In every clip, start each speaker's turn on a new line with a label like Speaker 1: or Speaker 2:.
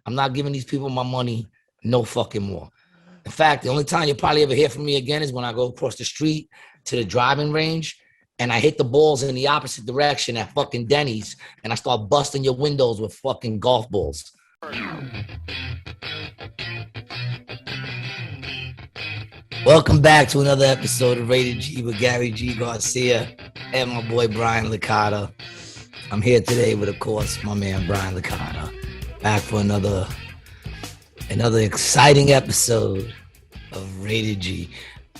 Speaker 1: I'm not giving these people my money no fucking more. In fact, the only time you'll probably ever hear from me again is when I go across the street to the driving range and I hit the balls in the opposite direction at fucking Denny's and I start busting your windows with fucking golf balls. Welcome back to another episode of Rated G with Gary G. Garcia and my boy Brian Licata. I'm here today with, of course, my man Brian Licata, back for another exciting episode of Rated G.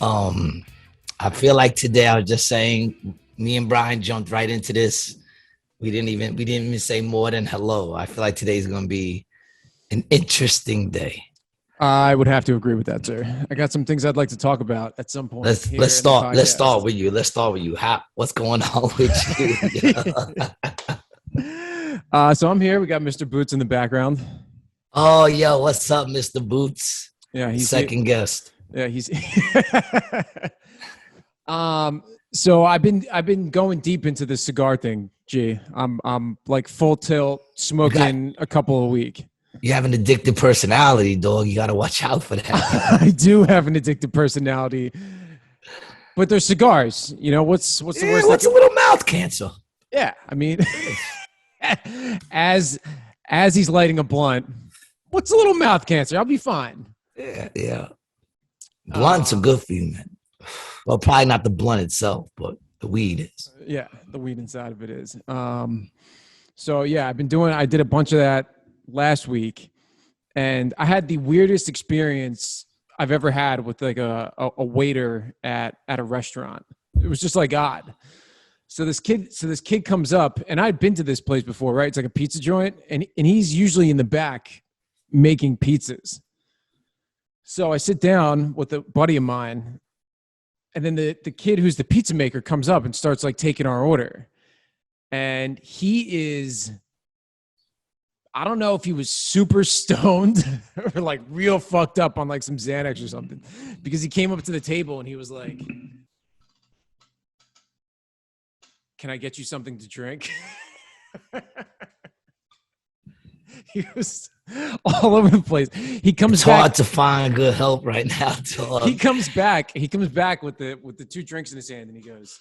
Speaker 1: I feel like today I was just saying, me and Brian jumped right into this. We didn't even say more than hello. I feel like today's gonna be an interesting day.
Speaker 2: I would have to agree with that, sir. I got some things I'd like to talk about at some point.
Speaker 1: Let's start with you. What's going on with
Speaker 2: you? So I'm here. We got Mr. Boots in the background.
Speaker 1: Oh, yo, what's up, Mr. Boots?
Speaker 2: Yeah, he's
Speaker 1: second guest.
Speaker 2: Yeah, he's. So I've been going deep into the cigar thing. G, I'm like full tilt smoking a couple a week.
Speaker 1: You have an addictive personality, dog. You got to watch out for that.
Speaker 2: I do have an addictive personality, but they're cigars. You know what's the worst?
Speaker 1: What's a little mouth cancer?
Speaker 2: Yeah, I mean, as he's lighting a blunt, what's a little mouth cancer? I'll be fine.
Speaker 1: Yeah. Blunts are good for you, man. Well, probably not the blunt itself, but the weed is.
Speaker 2: Yeah, the weed inside of it is. So yeah, I did a bunch of that last week, and I had the weirdest experience I've ever had with like a waiter at a restaurant. It was just like odd. So this kid comes up, and I'd been to this place before, right? It's like a pizza joint, and he's usually in the back making pizzas. So I sit down with a buddy of mine, and then the kid who's the pizza maker comes up and starts like taking our order. And he is, I don't know if he was super stoned or like real fucked up on like some Xanax or something, because he came up to the table and he was like, "Can I get you something to drink?" He was all over the place. He comes
Speaker 1: it's
Speaker 2: back.
Speaker 1: Hard to find good help right now, dog.
Speaker 2: He comes back with the two drinks in his hand, and he goes,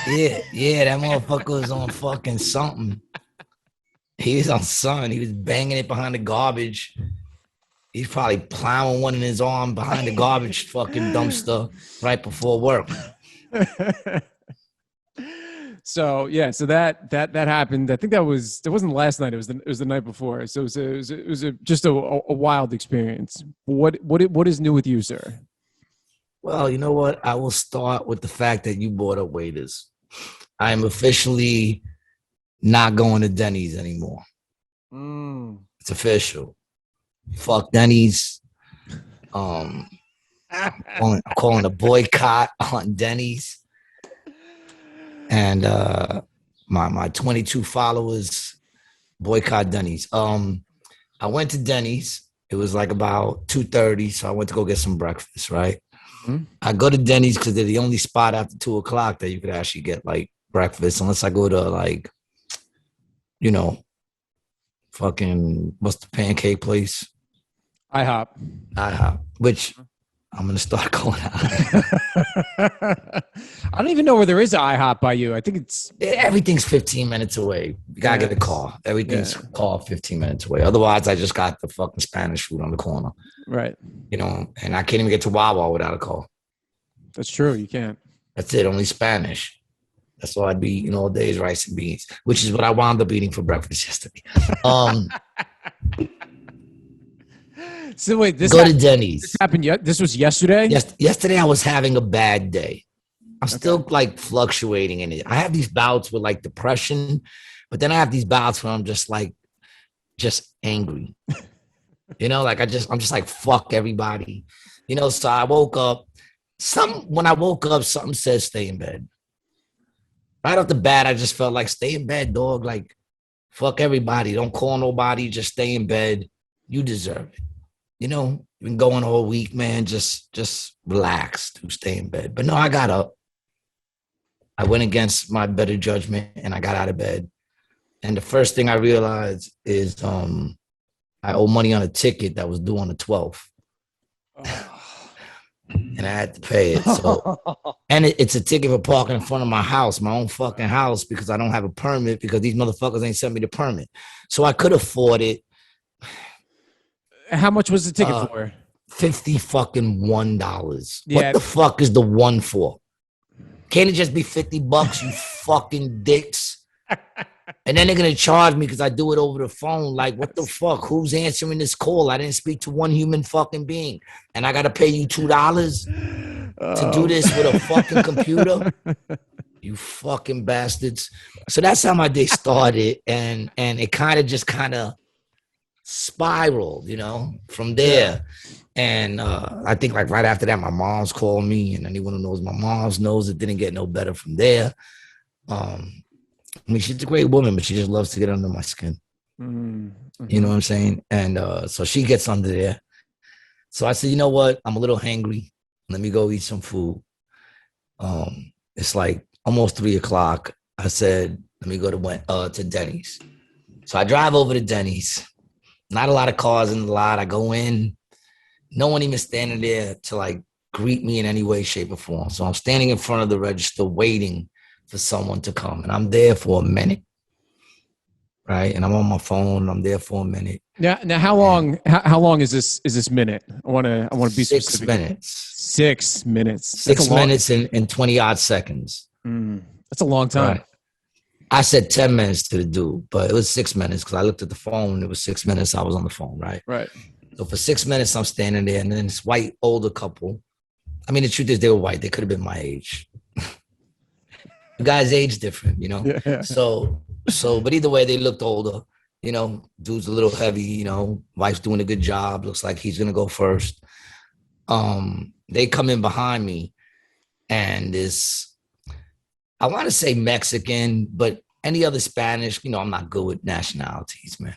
Speaker 1: Yeah, that motherfucker was on fucking something. He was on something. He was banging it behind the garbage. He's probably plowing one in his arm behind the garbage fucking dumpster right before work.
Speaker 2: So yeah, so that happened. I think it wasn't last night. It was the night before. So it was just a wild experience. What is new with you, sir?
Speaker 1: Well, you know what? I will start with the fact that you brought up waiters. I am officially not going to Denny's anymore. It's official. Fuck Denny's. I'm calling a boycott on Denny's. And my 22 followers boycott Denny's. I went to Denny's. It was like about 2:30, so I went to go get some breakfast, right? Mm-hmm. I go to Denny's because they're the only spot after 2:00 that you could actually get like breakfast, unless I go to like, fucking, what's the pancake place? IHOP, which I'm going to start going out.
Speaker 2: I don't even know where there is an IHOP by you. I think
Speaker 1: everything's 15 minutes away. You got to get a car. Everything's called 15 minutes away. Otherwise, I just got the fucking Spanish food on the corner.
Speaker 2: Right.
Speaker 1: And I can't even get to Wawa without a car.
Speaker 2: That's true. You can't. That's
Speaker 1: it. Only Spanish. That's all I'd be eating all day is rice and beans, which is what I wound up eating for breakfast yesterday.
Speaker 2: So wait,
Speaker 1: go to Denny's.
Speaker 2: This happened this was yesterday?
Speaker 1: Yesterday I was having a bad day. I'm still like fluctuating in it. I have these bouts with like depression, but then I have these bouts where I'm just angry. I'm just like, fuck everybody. So I woke up. When I woke up, something said stay in bed. Right off the bat, I just felt like stay in bed, dog. Like, fuck everybody. Don't call nobody. Just stay in bed. You deserve it. You've been going all week, man. Just relax to stay in bed. But no, I got up. I went against my better judgment and I got out of bed. And the first thing I realized is I owe money on a ticket that was due on the 12th. And I had to pay it. So, and it's a ticket for parking in front of my house, my own fucking house, because I don't have a permit because these motherfuckers ain't sent me the permit. So I could afford it.
Speaker 2: How much was the ticket for?
Speaker 1: $51.
Speaker 2: Yeah.
Speaker 1: What the fuck is the one for? Can't it just be $50, you fucking dicks? And then they're gonna charge me because I do it over the phone. Like, what the fuck? Who's answering this call? I didn't speak to one human fucking being, and I gotta pay you $2 to do this with a fucking computer. You fucking bastards. So that's how my day started, and it kind of spiraled, you know, from there. And I think like right after that, my mom's called me, and anyone who knows my mom's knows it didn't get no better from there. I mean, she's a great woman, but she just loves to get under my skin. Mm-hmm. You know what I'm saying? And so she gets under there. So I said, you know what? I'm a little hangry. Let me go eat some food. It's like almost 3:00. I said, let me go to Denny's. So I drive over to Denny's. Not a lot of cars in the lot. I go in. No one even standing there to like greet me in any way, shape, or form. So I'm standing in front of the register waiting for someone to come, and I'm there for a minute, right? And I'm on my phone. I'm there for a minute.
Speaker 2: Now, how long? How long is this minute? I want to be
Speaker 1: 6
Speaker 2: specific.
Speaker 1: minutes.
Speaker 2: 6 minutes.
Speaker 1: 6 minutes and 20 odd seconds.
Speaker 2: That's a long time.
Speaker 1: Right. I said 10 minutes to the dude, but it was 6 minutes because I looked at the phone. It was 6 minutes. I was on the phone, right?
Speaker 2: Right.
Speaker 1: So for 6 minutes, I'm standing there, and then this white older couple. I mean, the truth is, they were white. They could have been my age. The guy's age different, you know. Yeah. So, but either way, they looked older. You know, dude's a little heavy. You know, wife's doing a good job. Looks like he's gonna go first. They come in behind me, and this, I want to say Mexican, but any other Spanish. You know, I'm not good with nationalities, man.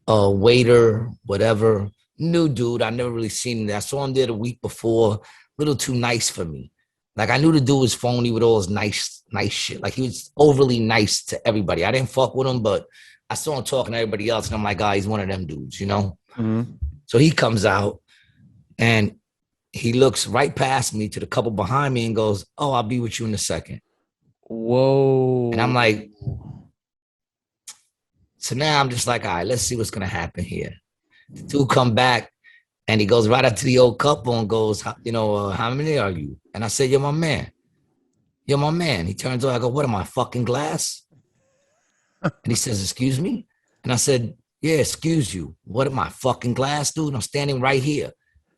Speaker 1: Waiter, whatever, new dude. I never really seen him. I saw him there the week before. A little too nice for me. Like, I knew the dude was phony with all his nice shit. Like, he was overly nice to everybody. I didn't fuck with him, but I saw him talking to everybody else, and I'm like, he's one of them dudes, you know? Mm-hmm. So he comes out, and he looks right past me to the couple behind me and goes, "Oh, I'll be with you in a second."
Speaker 2: Whoa.
Speaker 1: And I'm like, so now I'm just like, all right, let's see what's going to happen here. The dude come back, and he goes right up to the old couple and goes, you know, how many are you? And I said, you're my man. You're my man. He turns over. I go, what am I, fucking glass? And he says, excuse me? And I said, yeah, excuse you. What am I, fucking glass, dude? I'm standing right here.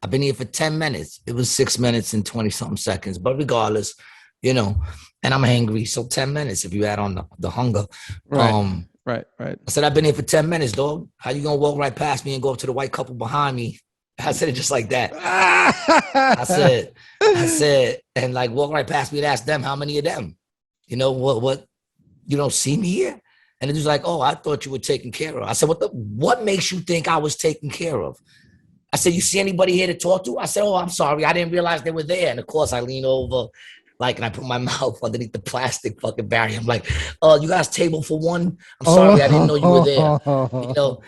Speaker 1: I've been here for 10 minutes. It was 6 minutes and 20-something seconds. But regardless, you know, and I'm hangry. So 10 minutes if you add on the hunger.
Speaker 2: Right. Right.
Speaker 1: I said, I've been here for 10 minutes, dog. How you going to walk right past me and go up to the white couple behind me? I said it just like that. I said, and like walk right past me and ask them, how many of them? You know, what, you don't see me here? And it was like, oh, I thought you were taken care of. I said, what makes you think I was taken care of? I said, you see anybody here to talk to? I said, oh, I'm sorry. I didn't realize they were there. And of course I lean over, like, and I put my mouth underneath the plastic fucking barrier. I'm like, you guys table for one? I'm sorry, I didn't know you were there. You know,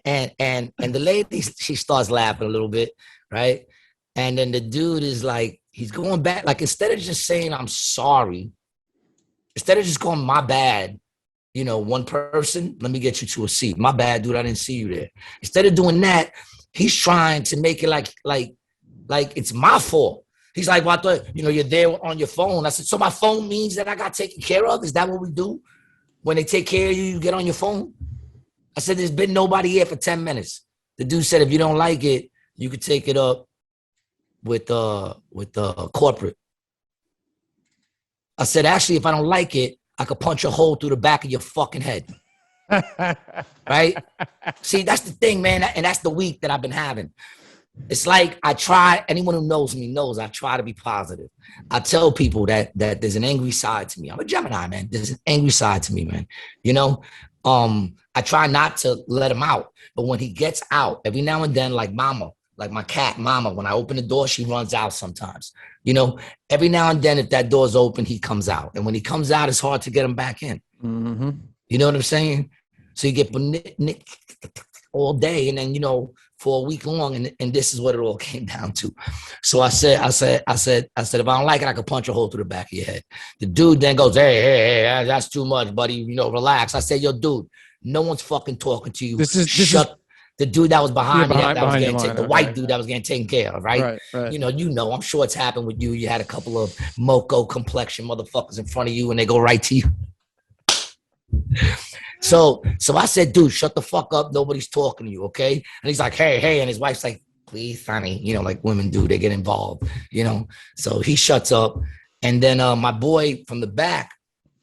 Speaker 1: and the lady, she starts laughing a little bit, right? And then the dude is like, he's going back, like, instead of just saying, I'm sorry, instead of just going, my bad, you know, one person, let me get you to a seat. My bad, dude, I didn't see you there. Instead of doing that, he's trying to make it like it's my fault. He's like, well, I thought, you know, you're there on your phone. I said, so my phone means that I got taken care of? Is that what we do? When they take care of you, you get on your phone? I said, there's been nobody here for 10 minutes. The dude said, if you don't like it, you could take it up with corporate. I said, actually, if I don't like it, I could punch a hole through the back of your fucking head. Right? See, that's the thing, man. And that's the week that I've been having. It's like I try, anyone who knows me knows I try to be positive. I tell people that there's an angry side to me. I'm a Gemini, man. There's an angry side to me, man. You know, I try not to let him out. But when he gets out, every now and then, like Mama, like my cat, Mama, when I open the door, she runs out sometimes. You know, every now and then, if that door's open, he comes out. And when he comes out, it's hard to get him back in. Mm-hmm. You know what I'm saying? So you get all day, and then for a week long, and this is what it all came down to. So I said, if I don't like it, I could punch a hole through the back of your head. The dude then goes, hey, that's too much, buddy. Relax. I said, yo, dude, no one's fucking talking to you. Shut. The dude that was behind me, that was getting taken, the white dude that was getting taken care of, right?
Speaker 2: Right.
Speaker 1: I'm sure it's happened with you. You had a couple of moco complexion motherfuckers in front of you, and they go right to you. So I said, dude, shut the fuck up. Nobody's talking to you, okay? And he's like, hey. And his wife's like, please, honey. Like women do, they get involved, So he shuts up. And then my boy from the back,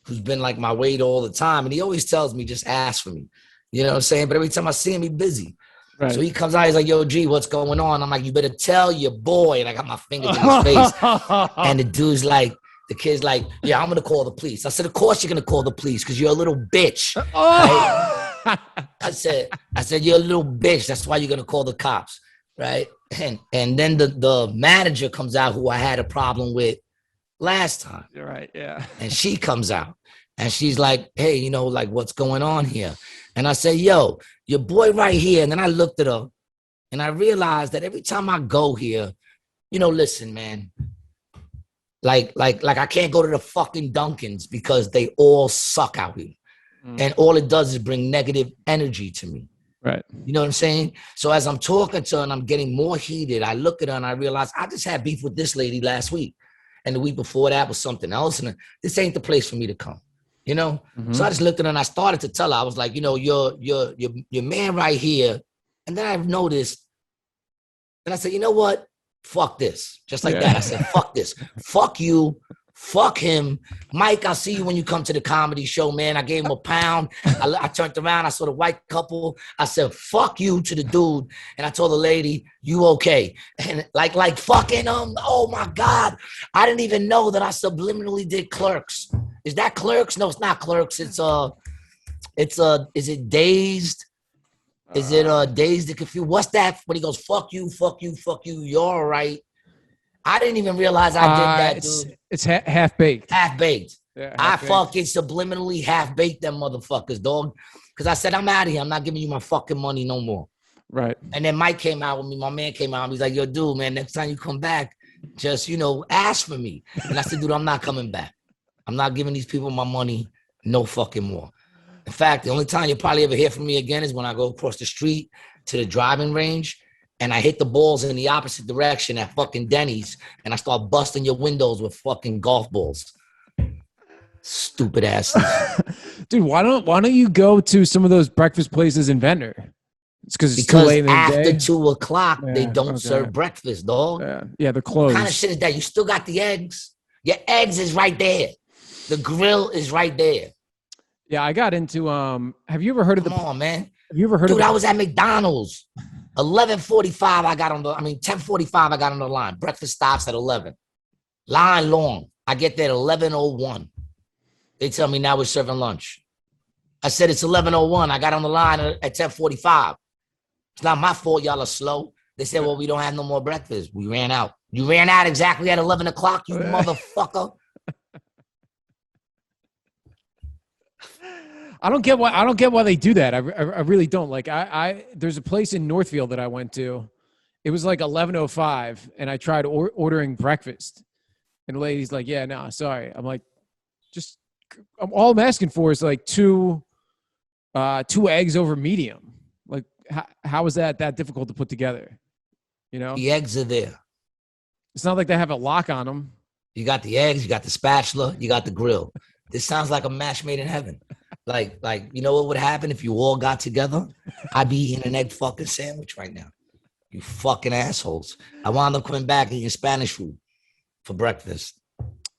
Speaker 1: who's been like my weight all the time, and he always tells me, just ask for me. You know what I'm saying? But every time I see him, he's busy. Right. So he comes out, he's like, yo, G, what's going on? I'm like, you better tell your boy. And I got my fingers in his face. And the dude's like, the kid's like, yeah, I'm going to call the police. I said, of course you're going to call the police because you're a little bitch. Right? I said, you're a little bitch. That's why you're going to call the cops. Right? And then the manager comes out, who I had a problem with last time.
Speaker 2: You're right, yeah.
Speaker 1: And she comes out. And she's like, hey, like, what's going on here? And I said, yo, your boy right here. And then I looked at her and I realized that every time I go here, listen, man, like I can't go to the fucking Dunkins because they all suck out here. And all it does is bring negative energy to me.
Speaker 2: Right.
Speaker 1: You know what I'm saying? So as I'm talking to her and I'm getting more heated, I look at her and I realize I just had beef with this lady last week. And the week before that was something else. And this ain't the place for me to come. Mm-hmm. So I just looked at her and I started to tell her, I was like, your man right here. And then I noticed, and I said, you know what? Fuck this. Just like that. I said, fuck this. Fuck you. Fuck him. Mike, I'll see you when you come to the comedy show, man. I gave him a pound. I turned around. I saw the white couple. I said, fuck you to the dude. And I told the lady, you okay? And like fucking, oh my God. I didn't even know that I subliminally did Clerks. Is that Clerks? No, it's not Clerks. Is it Dazed? Is it Dazed and Confused? What's that? When he goes, fuck you, you're all right. I didn't even realize I did that, dude.
Speaker 2: It's half-baked.
Speaker 1: Half-baked.
Speaker 2: Yeah,
Speaker 1: I fucking subliminally half-baked them motherfuckers, dog. Because I said, I'm out of here. I'm not giving you my fucking money no more.
Speaker 2: Right.
Speaker 1: And then Mike came out with me. My man came out. He's like, yo, dude, man, next time you come back, just, ask for me. And I said, dude, I'm not coming back. I'm not giving these people my money no fucking more. In fact, the only time you'll probably ever hear from me again is when I go across the street to the driving range and I hit the balls in the opposite direction at fucking Denny's and I start busting your windows with fucking golf balls. Stupid asses.
Speaker 2: Dude, why don't you go to some of those breakfast places in Ventnor? It's because too late in the
Speaker 1: after
Speaker 2: day.
Speaker 1: 2:00, they don't serve breakfast, dog.
Speaker 2: Yeah, they're closed.
Speaker 1: What kind of shit is that? You still got the eggs. Your eggs is right there. The grill is right there.
Speaker 2: Yeah, I got into have you ever heard of
Speaker 1: Come on, man.
Speaker 2: Have you ever heard
Speaker 1: Dude,
Speaker 2: of
Speaker 1: I was at McDonald's. 11:45 10:45 I got on the line. Breakfast stops at 11. Line long. I get there at 11:01. They tell me now we're serving lunch. I said it's 11:01. I got on the line at 10:45. It's not my fault y'all are slow. They said, well, we don't have no more breakfast. We ran out. You ran out exactly at 11 o'clock, you motherfucker.
Speaker 2: I don't get why they do that. I really don't. Like there's a place in Northfield that I went to. It was like 11:05 and I tried ordering breakfast. And the lady's like, yeah, no, sorry. I'm like, all I'm asking for is like two eggs over medium. Like how is that difficult to put together?
Speaker 1: The eggs are there.
Speaker 2: It's not like they have a lock on them.
Speaker 1: You got the eggs, you got the spatula, you got the grill. This sounds like a match made in heaven. Like, you know what would happen if you all got together? I'd be eating an egg fucking sandwich right now. You fucking assholes. I wound up coming back and eating Spanish food for breakfast.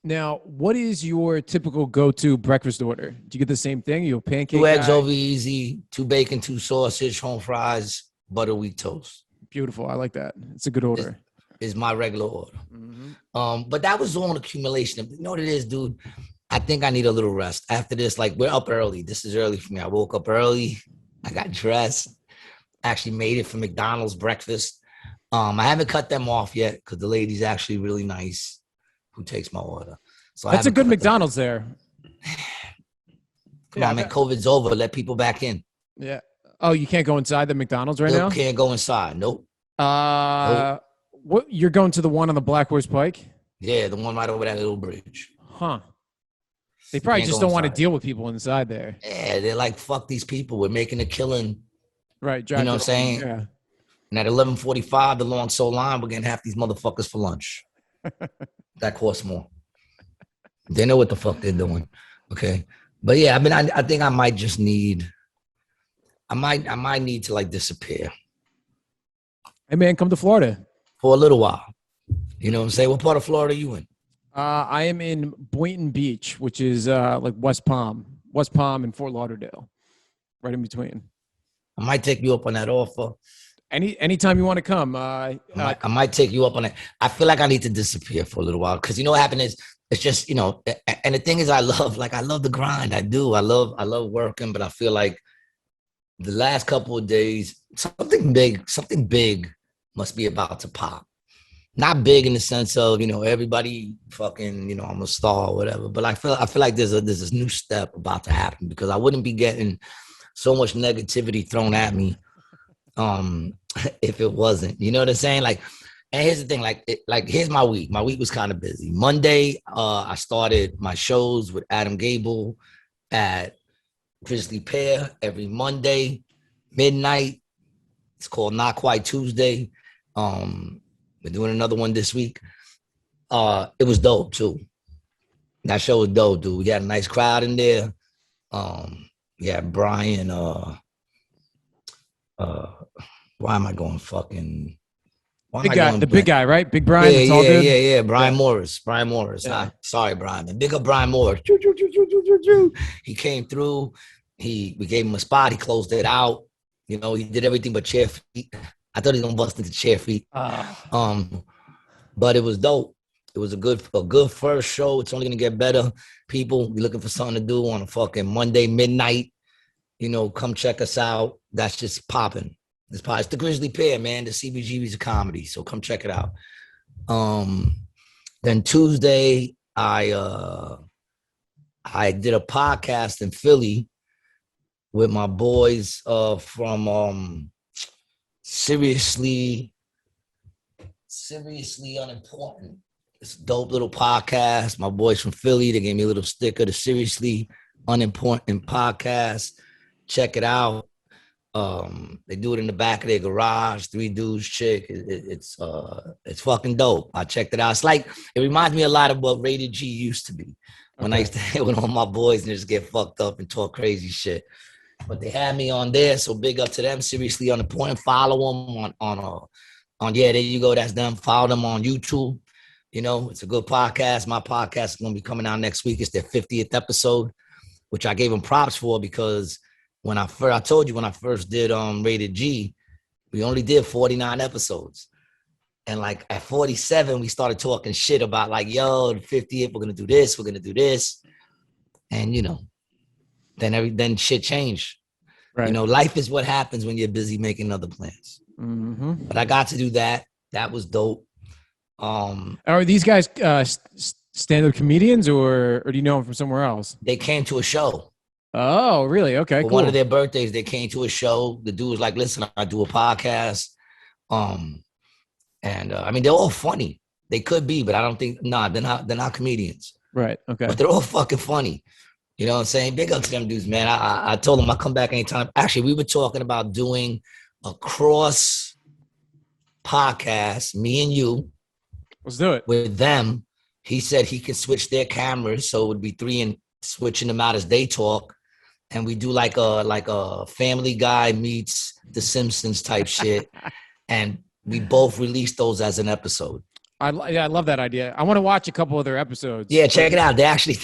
Speaker 2: Now, what is your typical go-to breakfast order? Do you get the same thing? You a pancake?
Speaker 1: 2 eggs over easy, 2 bacon, 2 sausage, home fries, butter wheat toast.
Speaker 2: Beautiful. I like that. It's a good order.
Speaker 1: Is my regular order. Mm-hmm. But that was all an accumulation. You know what it is, dude? I think I need a little rest. After this, like, we're up early. This is early for me. I woke up early. I got dressed. Actually made it for McDonald's breakfast. I haven't cut them off yet because the lady's actually really nice who takes my order. So
Speaker 2: that's a good McDonald's there.
Speaker 1: Come on, man. COVID's over. Let people back in.
Speaker 2: Yeah. Oh, you can't go inside the McDonald's right
Speaker 1: Still
Speaker 2: now?
Speaker 1: can't go inside. Nope.
Speaker 2: What? You're going to the one on the Black Horse Pike?
Speaker 1: Yeah, the one right over that little bridge.
Speaker 2: Huh. They probably
Speaker 1: Can't
Speaker 2: just
Speaker 1: go
Speaker 2: don't want to
Speaker 1: inside.
Speaker 2: deal with people inside there.
Speaker 1: Yeah, they're like, fuck these people. We're making a killing.
Speaker 2: Right.
Speaker 1: You know what I'm saying?
Speaker 2: Yeah.
Speaker 1: And at 11:45, the long so line, we're getting half these motherfuckers for lunch. That costs more. They know what the fuck they're doing. Okay. But yeah, I mean, I think I might just need, I might need to like disappear
Speaker 2: Hey man, come to Florida.
Speaker 1: for a little while. You know what I'm saying? What part of Florida are you in?
Speaker 2: I am in Boynton Beach, which is like West Palm and Fort Lauderdale, right in between.
Speaker 1: I might take you up on that offer.
Speaker 2: Anytime you want to come.
Speaker 1: I might take you up on it. I feel like I need to disappear for a little while because you know what happened is it's just, you know, and the thing is I love the grind. I do. I love working, but I feel like the last couple of days, something big must be about to pop. Not big in the sense of, you know, everybody fucking, you know, I'm a star or whatever, but I feel like there's this new step about to happen because I wouldn't be getting so much negativity thrown at me if it wasn't. You know what I'm saying? Like, and here's the thing, like here's my week. My week was kind of busy. Monday, I started my shows with Adam Gable at Grizzly Pear every Monday, midnight. It's called Not Quite Tuesday. We're doing another one this week. It was dope too. That show was dope, dude. We had a nice crowd in there. We had Brian, why am I going fucking?
Speaker 2: Big guy, the big guy, right? Big Brian.
Speaker 1: Yeah. Brian Morris. Yeah. Sorry, Brian. Man. Big up Brian Morris. He came through. We gave him a spot. He closed it out. You know, he did everything but chair feet. I thought he was gonna bust into chair feet. But it was dope. It was a good first show. It's only gonna get better. People be looking for something to do on a fucking Monday midnight. You know, come check us out. That's just popping. It's the Grizzly Pear, man. The CBGB's a comedy, so come check it out. Then Tuesday, I did a podcast in Philly with my boys from Seriously Unimportant. It's a dope little podcast. My boys from Philly, they gave me a little sticker, the Seriously Unimportant podcast. Check it out. They do it in the back of their garage, 3 dudes, chick. It's fucking dope. I checked it out. It's like, it reminds me a lot of what Rated G used to be. When I used to hang with all my boys and just get fucked up and talk crazy shit. But they had me on there, so big up to them. Seriously Unimportant. Follow them on yeah, there you go. That's them. Follow them on YouTube. You know, it's a good podcast. My podcast is going to be coming out next week. It's their 50th episode, which I gave them props for because I told you when I first did Rated G, we only did 49 episodes. And like at 47, we started talking shit about like, yo, the 50th, we're going to do this. And, you know, then shit changed. Right. You know, life is what happens when you're busy making other plans. Mm-hmm. But I got to do that. That was dope.
Speaker 2: Are these guys stand-up comedians or do you know them from somewhere else?
Speaker 1: They came to a show.
Speaker 2: Oh, really? Okay,
Speaker 1: cool. One of their birthdays, they came to a show. The dude was like, listen, I do a podcast. I mean, they're all funny. They could be, but I don't think, they're not comedians.
Speaker 2: Right, okay.
Speaker 1: But they're all fucking funny. You know what I'm saying? Big up to them dudes, man. I told them I'll come back anytime. Actually, we were talking about doing a cross podcast, me and you.
Speaker 2: Let's do it.
Speaker 1: With them. He said he could switch their cameras, so it would be 3 and switching them out as they talk. And we do like a Family Guy meets The Simpsons type shit. And we both released those as an episode.
Speaker 2: I love that idea. I want to watch a couple of their episodes.
Speaker 1: Yeah, check it out. They're actually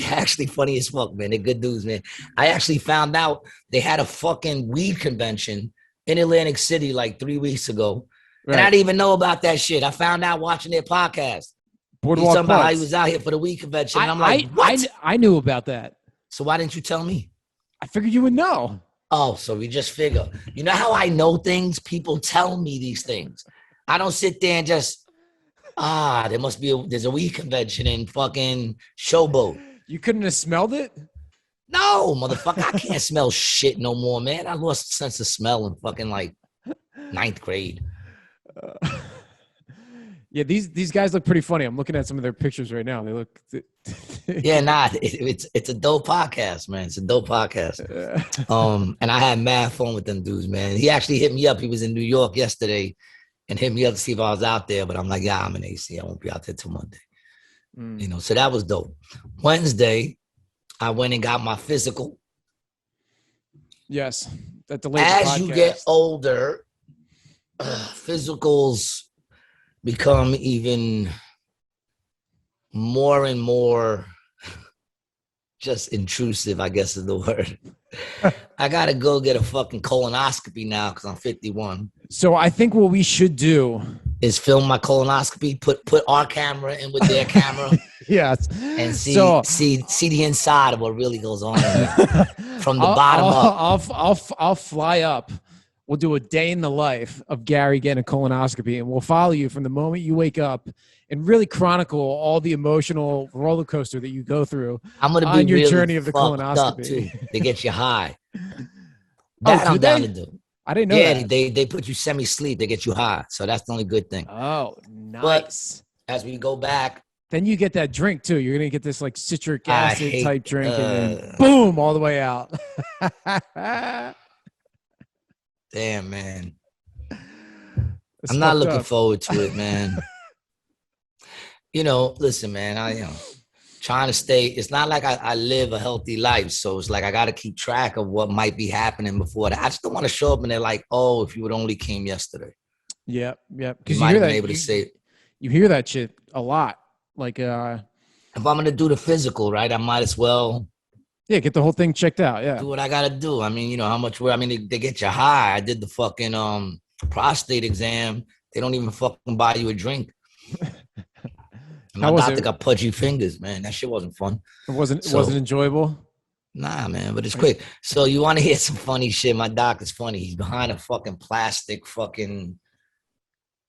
Speaker 1: funny as fuck, man. They're good dudes, man. I actually found out they had a fucking weed convention in Atlantic City like 3 weeks ago. Right. And I didn't even know about that shit. I found out watching their podcast.
Speaker 2: Boardwalk
Speaker 1: He's about how he was out here for the weed convention. And I'm like, what?
Speaker 2: I knew about that.
Speaker 1: So why didn't you tell me?
Speaker 2: I figured you would know.
Speaker 1: Oh, so we just figure. You know how I know things? People tell me these things. I don't sit there and just, there's a weed convention in fucking Showboat.
Speaker 2: You couldn't have smelled it?
Speaker 1: No, motherfucker, I can't smell shit no more, man. I lost sense of smell in fucking like 9th grade.
Speaker 2: Yeah, these guys look pretty funny. I'm looking at some of their pictures right now. They look.
Speaker 1: Yeah, nah, it's a dope podcast, man. It's a dope podcast. And I had mad fun with them dudes, man. He actually hit me up. He was in New York yesterday and hit me up to see if I was out there. But I'm like, yeah, I'm in AC. I won't be out there till Monday. You know, so that was dope. Wednesday, I went and got my physical.
Speaker 2: Yes, that delayed.
Speaker 1: As you get older, physicals become even more and more just intrusive, I guess is the word. I gotta go get a fucking colonoscopy now because I'm 51.
Speaker 2: So I think what we should do
Speaker 1: is film my colonoscopy, put our camera in with their camera.
Speaker 2: Yes.
Speaker 1: And see the inside of what really goes on from the bottom up.
Speaker 2: I'll fly up. We'll do a day in the life of Gary getting a colonoscopy, and we'll follow you from the moment you wake up and really chronicle all the emotional roller coaster that you go through.
Speaker 1: I'm gonna be
Speaker 2: on your
Speaker 1: really
Speaker 2: journey of the colonoscopy
Speaker 1: too. They get you high. That I'm down to do.
Speaker 2: I didn't know that.
Speaker 1: They put you semi-sleep. They get you high. So that's the only good thing.
Speaker 2: Oh, nice.
Speaker 1: But as we go back.
Speaker 2: Then you get that drink too. You're going to get this like citric acid type drink and then boom, all the way out.
Speaker 1: Damn, man. I'm not looking forward to it, man. You know, listen, man, trying to stay. It's not like I live a healthy life. So it's like I got to keep track of what might be happening before that. I just don't want to show up and they're like, oh, if you would only came yesterday.
Speaker 2: Yep.
Speaker 1: Because you might have been able to say.
Speaker 2: You hear that shit a lot. Like, if
Speaker 1: I'm going to do the physical, right, I might as well.
Speaker 2: Yeah, get the whole thing checked out. Yeah.
Speaker 1: Do what I got to do. I mean, you know, how much work. I mean, they get you high. I did the fucking prostate exam. They don't even fucking buy you a drink. My doctor got pudgy fingers, man. That shit wasn't fun.
Speaker 2: It wasn't enjoyable?
Speaker 1: Nah, man, but it's quick. So you want to hear some funny shit? My doctor's funny. He's behind a fucking plastic fucking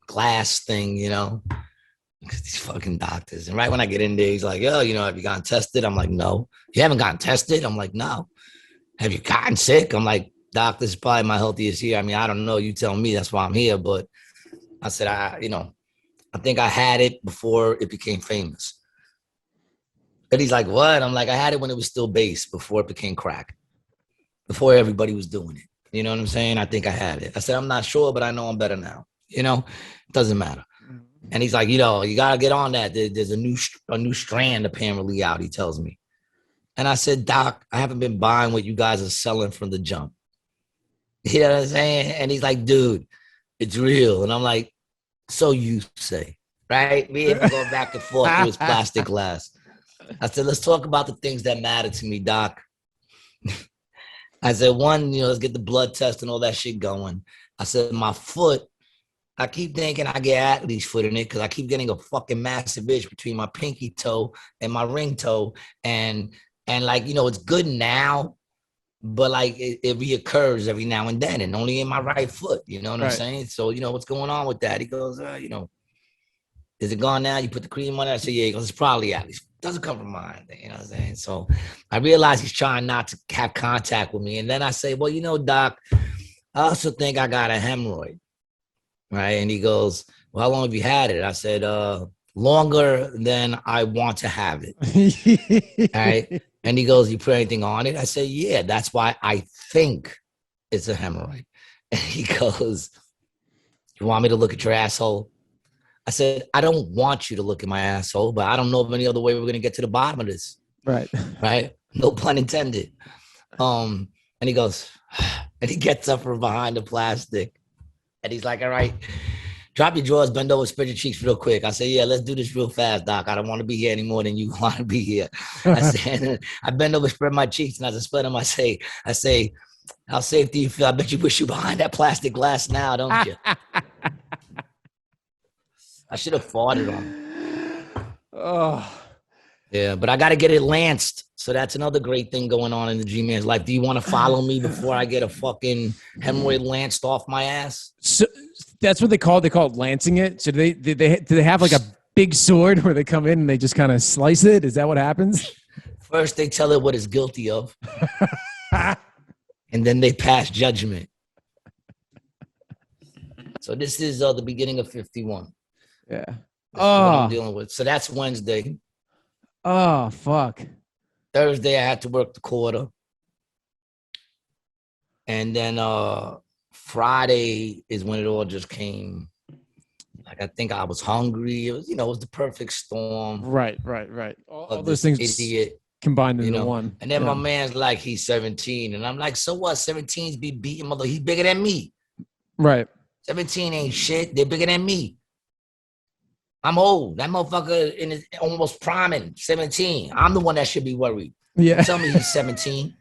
Speaker 1: glass thing, you know? These fucking doctors. And right when I get in there, he's like, oh, you know, have you gotten tested? I'm like, no. You haven't gotten tested? I'm like, no. Have you gotten sick? I'm like, doc, this is probably my healthiest year. I mean, I don't know. You tell me. That's why I'm here. But I said, I think I had it before it became famous. And he's like, what? I'm like, I had it when it was still bass, before it became crack, before everybody was doing it. You know what I'm saying? I think I had it. I said, I'm not sure, but I know I'm better now. You know, it doesn't matter. And he's like, you know, you got to get on that. There's a new strand apparently out, he tells me. And I said, doc, I haven't been buying what you guys are selling from the jump. You know what I'm saying? And he's like, dude, it's real. And I'm like, so you say, right? Me and him going back and forth through his plastic glass. I said, let's talk about the things that matter to me, doc. I said, one, you know, let's get the blood test and all that shit going. I said, my foot, I keep thinking I get athlete's foot in it because I keep getting a fucking massive itch between my pinky toe and my ring toe. And like, you know, it's good now, but like it reoccurs every now and then and only in my right foot. You know what I'm saying? So, you know, what's going on with that? He goes, you know, is it gone now? You put the cream on it? I said, yeah. He goes, it's probably athlete's. Doesn't come from mine. You know what I'm saying? So I realized he's trying not to have contact with me. And then I say, well, you know, doc, I also think I got a hemorrhoid. Right. And he goes, well, how long have you had it? I said, longer than I want to have it. All right. And he goes, you put anything on it? I said, yeah, that's why I think it's a hemorrhoid. And he goes, you want me to look at your asshole? I said, I don't want you to look at my asshole, but I don't know of any other way we're going to get to the bottom of this. Right. Right. No pun intended. And he goes, and he gets up from behind the plastic. And he's like, all right, drop your drawers, bend over, spread your cheeks real quick. I said, yeah, let's do this real fast, doc. I don't want to be here any more than you want to be here. I said, I bend over, spread my cheeks, and as I spread them, I say, how safe do you feel? I bet you wish you behind that plastic glass now, don't you? I should have farted on him. Oh. Yeah, but I got to get it lanced. So that's another great thing going on in the G-Man's life. Do you want to follow me before I get a fucking hemorrhoid lanced off my ass? So
Speaker 2: that's what they call it lancing it. So do they have like a big sword where they come in and they just kind of slice it? Is that what happens?
Speaker 1: First, they tell it what it's guilty of, and then they pass judgment. So this is the beginning of 51.
Speaker 2: Yeah.
Speaker 1: What I'm dealing with. So that's Wednesday.
Speaker 2: Oh, fuck.
Speaker 1: Thursday, I had to work the quarter. And then Friday is when it all just came. Like, I think I was hungry. It was, it was the perfect storm.
Speaker 2: Right. All those things
Speaker 1: idiot
Speaker 2: combined into one.
Speaker 1: And then my man's like, he's 17. And I'm like, so what? 17's be beating mother. He's bigger than me.
Speaker 2: Right.
Speaker 1: 17 ain't shit. They're bigger than me. I'm old. That motherfucker in his almost priming, 17. I'm the one that should be worried.
Speaker 2: Yeah.
Speaker 1: Tell me he's 17.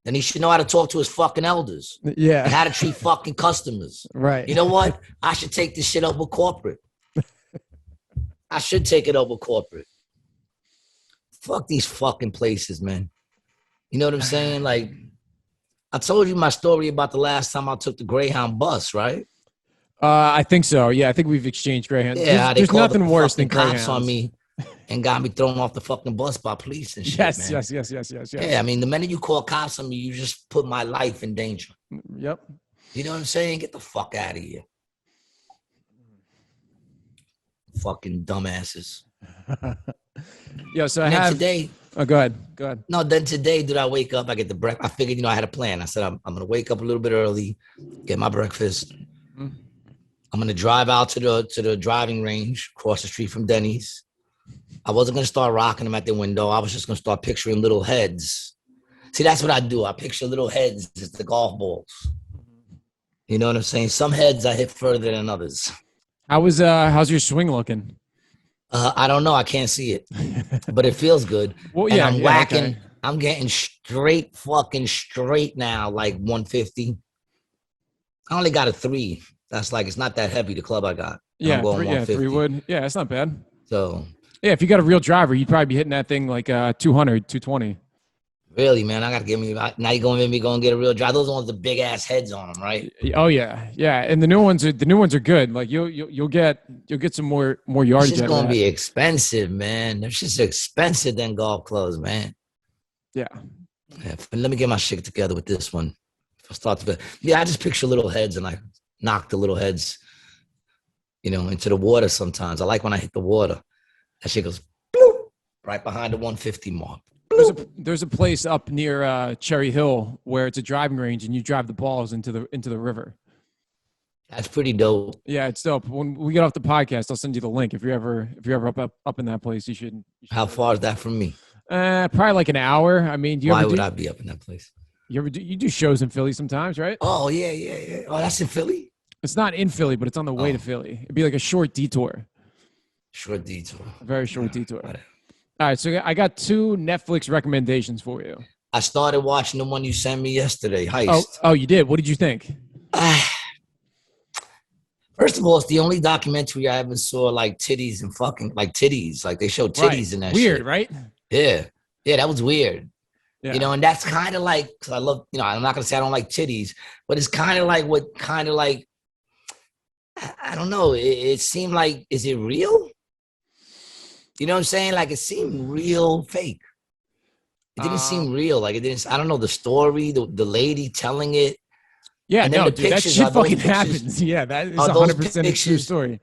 Speaker 1: Then he should know how to talk to his fucking elders.
Speaker 2: Yeah.
Speaker 1: And how to treat fucking customers.
Speaker 2: Right.
Speaker 1: You know what? I should take this shit over corporate. I should take it over corporate. Fuck these fucking places, man. You know what I'm saying? Like, I told you my story about the last time I took the Greyhound bus, right?
Speaker 2: I think so. Yeah, I think we've exchanged Greyhounds.
Speaker 1: Yeah,
Speaker 2: there's nothing worse than Greyhounds.
Speaker 1: Cops on me and got me thrown off the fucking bus by police and shit,
Speaker 2: yes,
Speaker 1: man.
Speaker 2: Yes.
Speaker 1: Yeah, I mean, the minute you call cops on me, you just put my life in danger.
Speaker 2: Yep.
Speaker 1: You know what I'm saying? Get the fuck out of here. Fucking dumbasses.
Speaker 2: Yeah, so I have
Speaker 1: today.
Speaker 2: Oh, go ahead.
Speaker 1: No, then today, did I wake up? I get the breakfast. I figured, I had a plan. I said, I'm going to wake up a little bit early, get my breakfast. Mm-hmm. I'm going to drive out to the driving range across the street from Denny's. I wasn't going to start rocking them at the window. I was just going to start picturing little heads. See, that's what I do. I picture little heads as the golf balls. You know what I'm saying? Some heads I hit further than others.
Speaker 2: How's your swing looking?
Speaker 1: I don't know. I can't see it, but it feels good.
Speaker 2: Well, yeah,
Speaker 1: I'm whacking.
Speaker 2: Okay.
Speaker 1: I'm getting straight now, like 150. I only got a 3. That's like, it's not that heavy, the club I got.
Speaker 2: Yeah, 3 wood. Yeah, it's not bad.
Speaker 1: So,
Speaker 2: yeah, if you got a real driver, you'd probably be hitting that thing like 200, 220.
Speaker 1: Really, man, I got to get me. Now you're going to make me go and get a real driver. Those ones with the big ass heads on them, right?
Speaker 2: Oh yeah. And the new ones are good. Like you'll get some more yardage.
Speaker 1: It's just going to be expensive, man. They're just expensive than golf clubs, man.
Speaker 2: Yeah.
Speaker 1: Let me get my shit together with this one. I just picture little heads and I knock the little heads, into the water sometimes. I like when I hit the water. That shit goes bloop, right behind the 150 mark.
Speaker 2: There's a place up near Cherry Hill where it's a driving range and you drive the balls into the river.
Speaker 1: That's pretty dope.
Speaker 2: Yeah, it's dope. When we get off the podcast, I'll send you the link. If you're ever up in that place, you should.
Speaker 1: How far is that from me?
Speaker 2: Probably like an hour. I mean,
Speaker 1: why would I be up in that place?
Speaker 2: You do shows in Philly sometimes, right?
Speaker 1: Oh yeah. Oh, that's in Philly.
Speaker 2: It's not in Philly, but it's on the way to Philly. It'd be like a short detour.
Speaker 1: Short detour.
Speaker 2: A very short detour.
Speaker 1: Whatever.
Speaker 2: All right, so I got 2 Netflix recommendations for you.
Speaker 1: I started watching the one you sent me yesterday, Heist.
Speaker 2: Oh, you did? What did you think?
Speaker 1: First of all, it's the only documentary I ever saw like titties and fucking like titties. Like they show titties in that
Speaker 2: weird,
Speaker 1: shit.
Speaker 2: Right?
Speaker 1: Yeah, that was weird.
Speaker 2: Yeah.
Speaker 1: And that's kind of like, because I love, I'm not going to say I don't like titties, but it's kind of like I don't know. It seemed like, is it real? You know what I'm saying? Like it seemed real fake. It didn't seem real. Like it didn't, I don't know, the story, the lady telling it.
Speaker 2: Yeah,
Speaker 1: and then
Speaker 2: no,
Speaker 1: the
Speaker 2: dude, that shit fucking happens. Yeah, that is 100% a true story.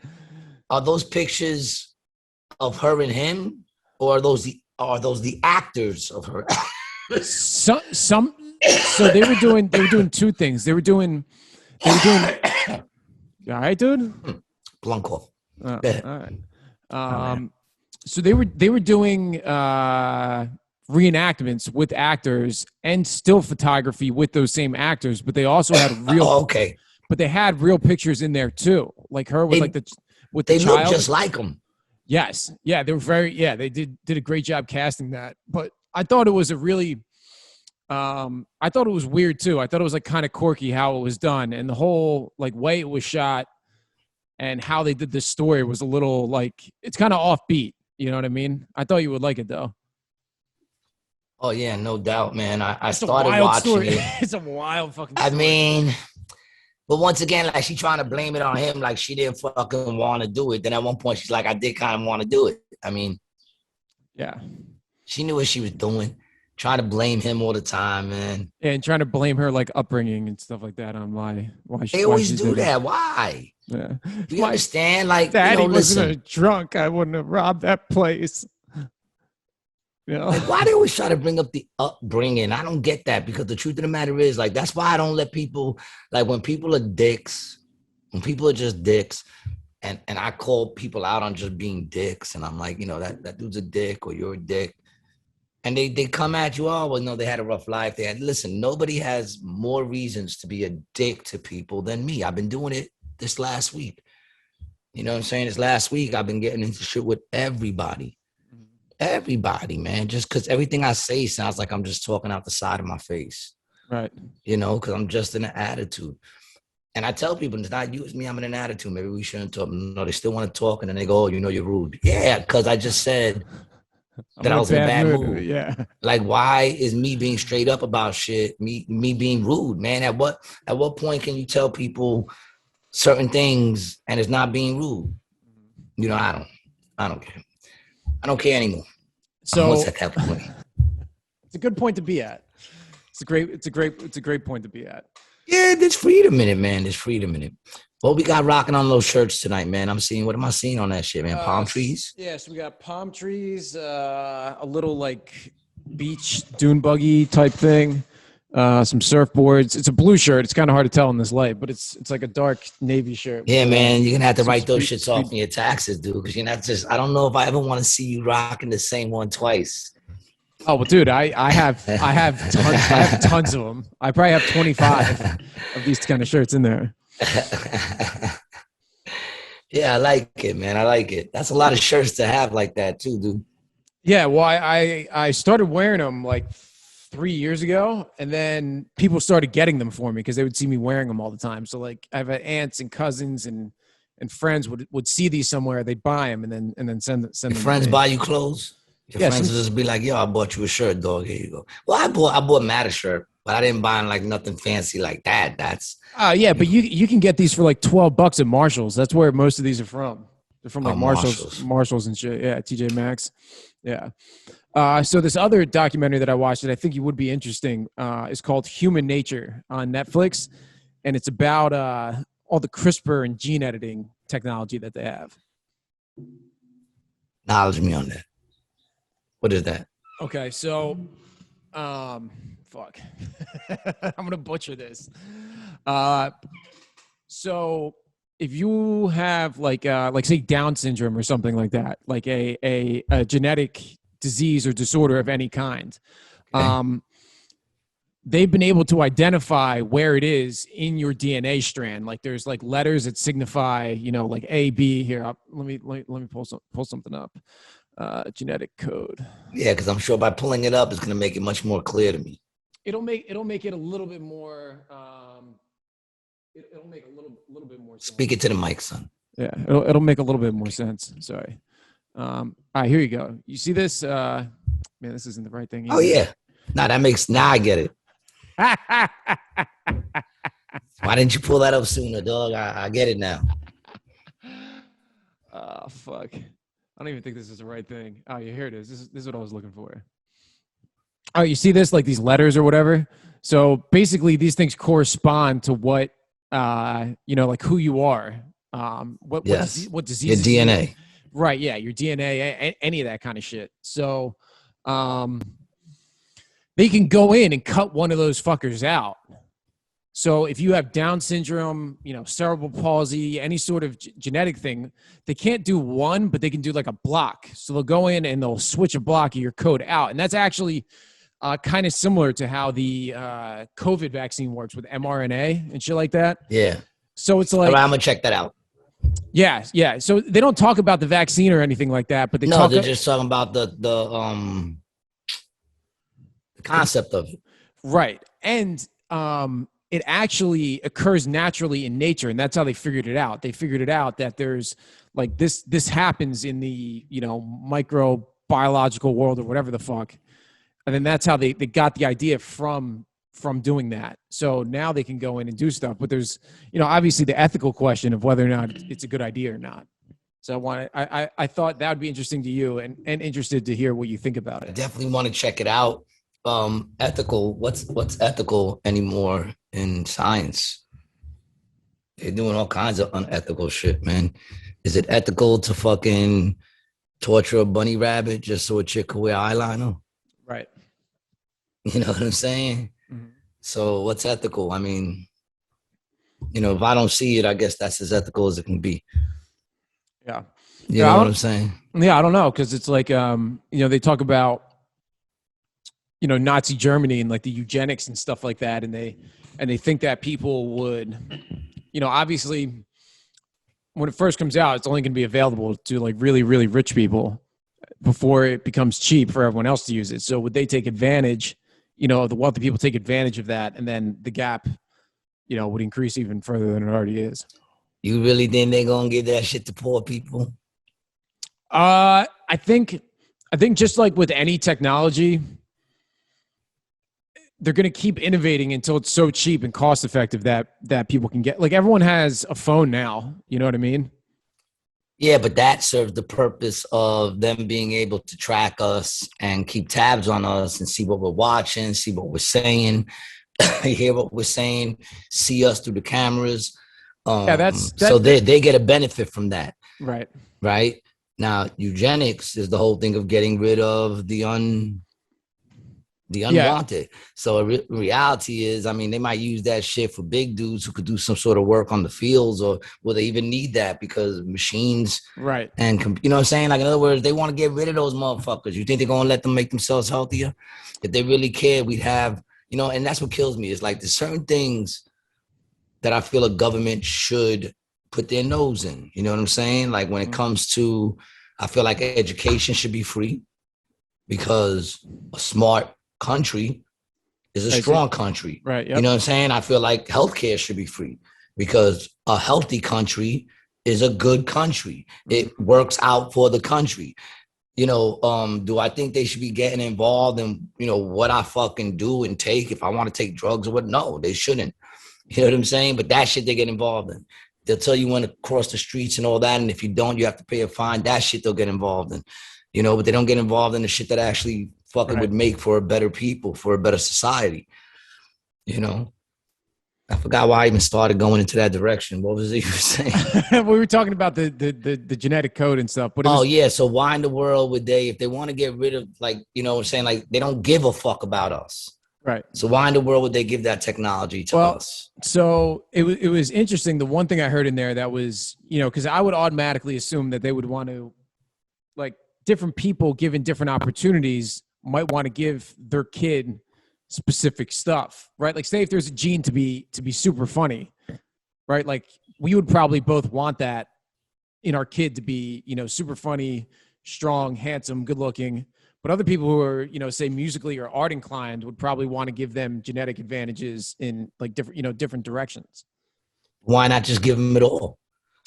Speaker 1: Are those pictures of her and him, or are those the actors of her?
Speaker 2: So they were doing 2 things. They were doing. You all right, dude?
Speaker 1: Blunt cough.
Speaker 2: All right. So they were doing reenactments with actors and still photography with those same actors, but they also had real. But they had real pictures in there too, like her with the child.
Speaker 1: They look just like them.
Speaker 2: Yes, yeah, they were very. Yeah, they did a great job casting that. But I thought it was a really. I thought it was weird too. I thought it was like kind of quirky how it was done, and the whole like way it was shot, and how they did the story was a little like it's kind of offbeat. You know what I mean? I thought you would like it though.
Speaker 1: Oh yeah, no doubt, man. I started watching it.
Speaker 2: It's a wild fucking story.
Speaker 1: I mean, but once again, like she trying to blame it on him, like she didn't fucking want to do it. Then at one point she's like, I did kind of want to do it. I mean,
Speaker 2: yeah.
Speaker 1: She knew what she was doing. Trying to blame him all the time, man.
Speaker 2: And trying to blame her like upbringing and stuff like that on
Speaker 1: They
Speaker 2: why
Speaker 1: always
Speaker 2: she
Speaker 1: do
Speaker 2: did it.
Speaker 1: that. Why?
Speaker 2: Yeah.
Speaker 1: Do you
Speaker 2: My
Speaker 1: understand? Like,
Speaker 2: daddy wasn't a
Speaker 1: listen.
Speaker 2: drunk, I wouldn't have robbed that place.
Speaker 1: Like, why they always try to bring up the upbringing? I don't get that, because the truth of the matter is, like, that's why I don't let people, like, when people are dicks, when people are just dicks, and I call people out on just being dicks, and I'm like, that dude's a dick, or you're a dick, and they come at you, oh, well, no, they had a rough life. Listen, nobody has more reasons to be a dick to people than me. I've been doing it this last week. You know what I'm saying? This last week, I've been getting into shit with everybody. Everybody, man, just because everything I say sounds like I'm just talking out the side of my face.
Speaker 2: Right.
Speaker 1: Because I'm just in an attitude. And I tell people, it's not you, it's me, I'm in an attitude. Maybe we shouldn't talk. No, they still want to talk, and then they go, oh, you're rude. Yeah, because I just said that I was in a bad mood.
Speaker 2: Yeah.
Speaker 1: Like, why is me being straight up about shit, me being rude, man? At what point can you tell people certain things and it's not being rude? I don't care. I don't care anymore.
Speaker 2: So
Speaker 1: What's at that point?
Speaker 2: It's a good point to be at. It's a great point to be at.
Speaker 1: Yeah, there's freedom in it, man. There's freedom in it. What we got rocking on those shirts tonight, man? What am I seeing on that shit, man? Palm trees?
Speaker 2: Yeah, so we got palm trees, a little like beach dune buggy type thing, some surfboards. It's a blue shirt. It's kind of hard to tell in this light, but it's like a dark navy shirt.
Speaker 1: Yeah, man, you're gonna have to write those shits off in your taxes, dude, because you're not just. I don't know if I ever want to see you rocking the same one twice.
Speaker 2: Oh well, dude, I have tons of them. I probably have 25 of these kind of shirts in there.
Speaker 1: Yeah, I like it, man. I like it. That's a lot of shirts to have like that too, dude.
Speaker 2: Yeah, well, I started wearing them like 3 years ago, and then people started getting them for me because they would see me wearing them all the time. So like, I've had aunts and cousins and friends would see these somewhere, they'd buy them and then send them.
Speaker 1: Your friends buy you clothes. Your friends will just be like, "Yo, I bought you a shirt, dog. Here you go." Well, I bought Matt a shirt, but I didn't buy like nothing fancy like that. That's
Speaker 2: yeah, but you can get these for like $12 at Marshalls. That's where most of these are from. They're from like Marshalls and shit. Yeah, TJ Maxx. Yeah. So this other documentary that I watched that I think you would be interesting is called Human Nature on Netflix, and it's about all the CRISPR and gene editing technology that they have.
Speaker 1: Knowledge me on that. What is that?
Speaker 2: Okay, so, fuck, I'm gonna butcher this. So if you have like say Down syndrome or something like that, like a genetic disease or disorder of any kind, okay. They've been able to identify where it is in your DNA strand. Like there's like letters that signify, like A, B. Here, let me pull something up. Genetic code.
Speaker 1: Yeah, because I'm sure by pulling it up, it's gonna make it much more clear to me.
Speaker 2: It'll make it a little bit more. It'll make a little bit more sense.
Speaker 1: Speak it to the mic, son.
Speaker 2: Yeah, it'll make a little bit more sense. Sorry. All right, here you go. You see this? Man, this isn't the right thing either.
Speaker 1: Oh yeah. Now I get it. Why didn't you pull that up sooner, dog? I get it now.
Speaker 2: Oh fuck. I don't even think this is the right thing. Oh, yeah, here it is. This is what I was looking for. Oh, you see this? Like these letters or whatever? So basically these things correspond to what, like who you are. What disease?
Speaker 1: Your DNA.
Speaker 2: Right, yeah, your DNA, any of that kind of shit. So they can go in and cut one of those fuckers out. So if you have Down syndrome, cerebral palsy, any sort of genetic thing, they can't do one, but they can do like a block. So they'll go in and they'll switch a block of your code out. And that's actually kind of similar to how the COVID vaccine works with mRNA and shit like that.
Speaker 1: Yeah.
Speaker 2: So it's like,
Speaker 1: all right, I'm gonna check that out.
Speaker 2: Yeah. So they don't talk about the vaccine or anything like that, but they're
Speaker 1: just talking about the concept of it.
Speaker 2: Right. And it actually occurs naturally in nature, and that's how they figured it out. They figured it out that there's like this happens in the microbiological world or whatever the fuck, and then that's how they got the idea from doing that. So now they can go in and do stuff, but there's obviously the ethical question of whether or not it's a good idea or not. So I thought that would be interesting to you, and interested to hear what you think about
Speaker 1: I
Speaker 2: it.
Speaker 1: definitely want to check it out. Ethical. What's ethical anymore in science? They're doing all kinds of unethical shit, man. Is it ethical to fucking torture a bunny rabbit just so a chick could wear eyeliner?
Speaker 2: Right.
Speaker 1: You know what I'm saying?
Speaker 2: Mm-hmm.
Speaker 1: So what's ethical? I mean, if I don't see it, I guess that's as ethical as it can be.
Speaker 2: Yeah.
Speaker 1: You know what I'm saying?
Speaker 2: Yeah, I don't know, because it's like they talk about Nazi Germany and like the eugenics and stuff like that, and they think that people would, obviously when it first comes out, it's only going to be available to like really, really rich people before it becomes cheap for everyone else to use it. So would they take advantage, the wealthy people take advantage of that, and then the gap, would increase even further than it already is.
Speaker 1: You really think they're gonna give that shit to poor people?
Speaker 2: I think just like with any technology, they're going to keep innovating until it's so cheap and cost effective that people can get. Like, everyone has a phone now. You know what I mean?
Speaker 1: Yeah, but that serves the purpose of them being able to track us and keep tabs on us and see what we're watching, see what we're saying, hear what we're saying, see us through the cameras. So they get a benefit from that.
Speaker 2: Right.
Speaker 1: Right. Now, eugenics is the whole thing of getting rid of the unwanted. Yeah. So reality is, I mean, they might use that shit for big dudes who could do some sort of work on the fields, or will they even need that because machines,
Speaker 2: right?
Speaker 1: And you know what I'm saying? Like, in other words, they want to get rid of those motherfuckers. You think they're gonna let them make themselves healthier? If they really care, we'd have, and that's what kills me. Is like there's certain things that I feel a government should put their nose in. You know what I'm saying? Like when it comes to, I feel like education should be free, because a smart country is a strong country.
Speaker 2: Right. Yep.
Speaker 1: You know what I'm saying? I feel like healthcare should be free, because a healthy country is a good country. It works out for the country. Do I think they should be getting involved in, what I fucking do and take if I want to take drugs or what? No, they shouldn't. You know what I'm saying? But that shit they get involved in. They'll tell you when to cross the streets and all that. And if you don't, you have to pay a fine. That shit they'll get involved in. But they don't get involved in the shit that actually fucking would make for a better people, for a better society. I forgot why I even started going into that direction. What was it you were saying?
Speaker 2: We were talking about the genetic code and stuff. But
Speaker 1: yeah. So why in the world would they, if they want to get rid of, like, saying, like, they don't give a fuck about us.
Speaker 2: Right.
Speaker 1: So why in the world would they give that technology to us?
Speaker 2: So it was interesting. The one thing I heard in there that was, because I would automatically assume that they would want to, like, different people given different opportunities might want to give their kid specific stuff, right? Like, say if there's a gene to be super funny, right? Like, we would probably both want that in our kid to be, super funny, strong, handsome, good looking. But other people who are, say musically or art inclined would probably want to give them genetic advantages in like different directions.
Speaker 1: Why not just give them it all?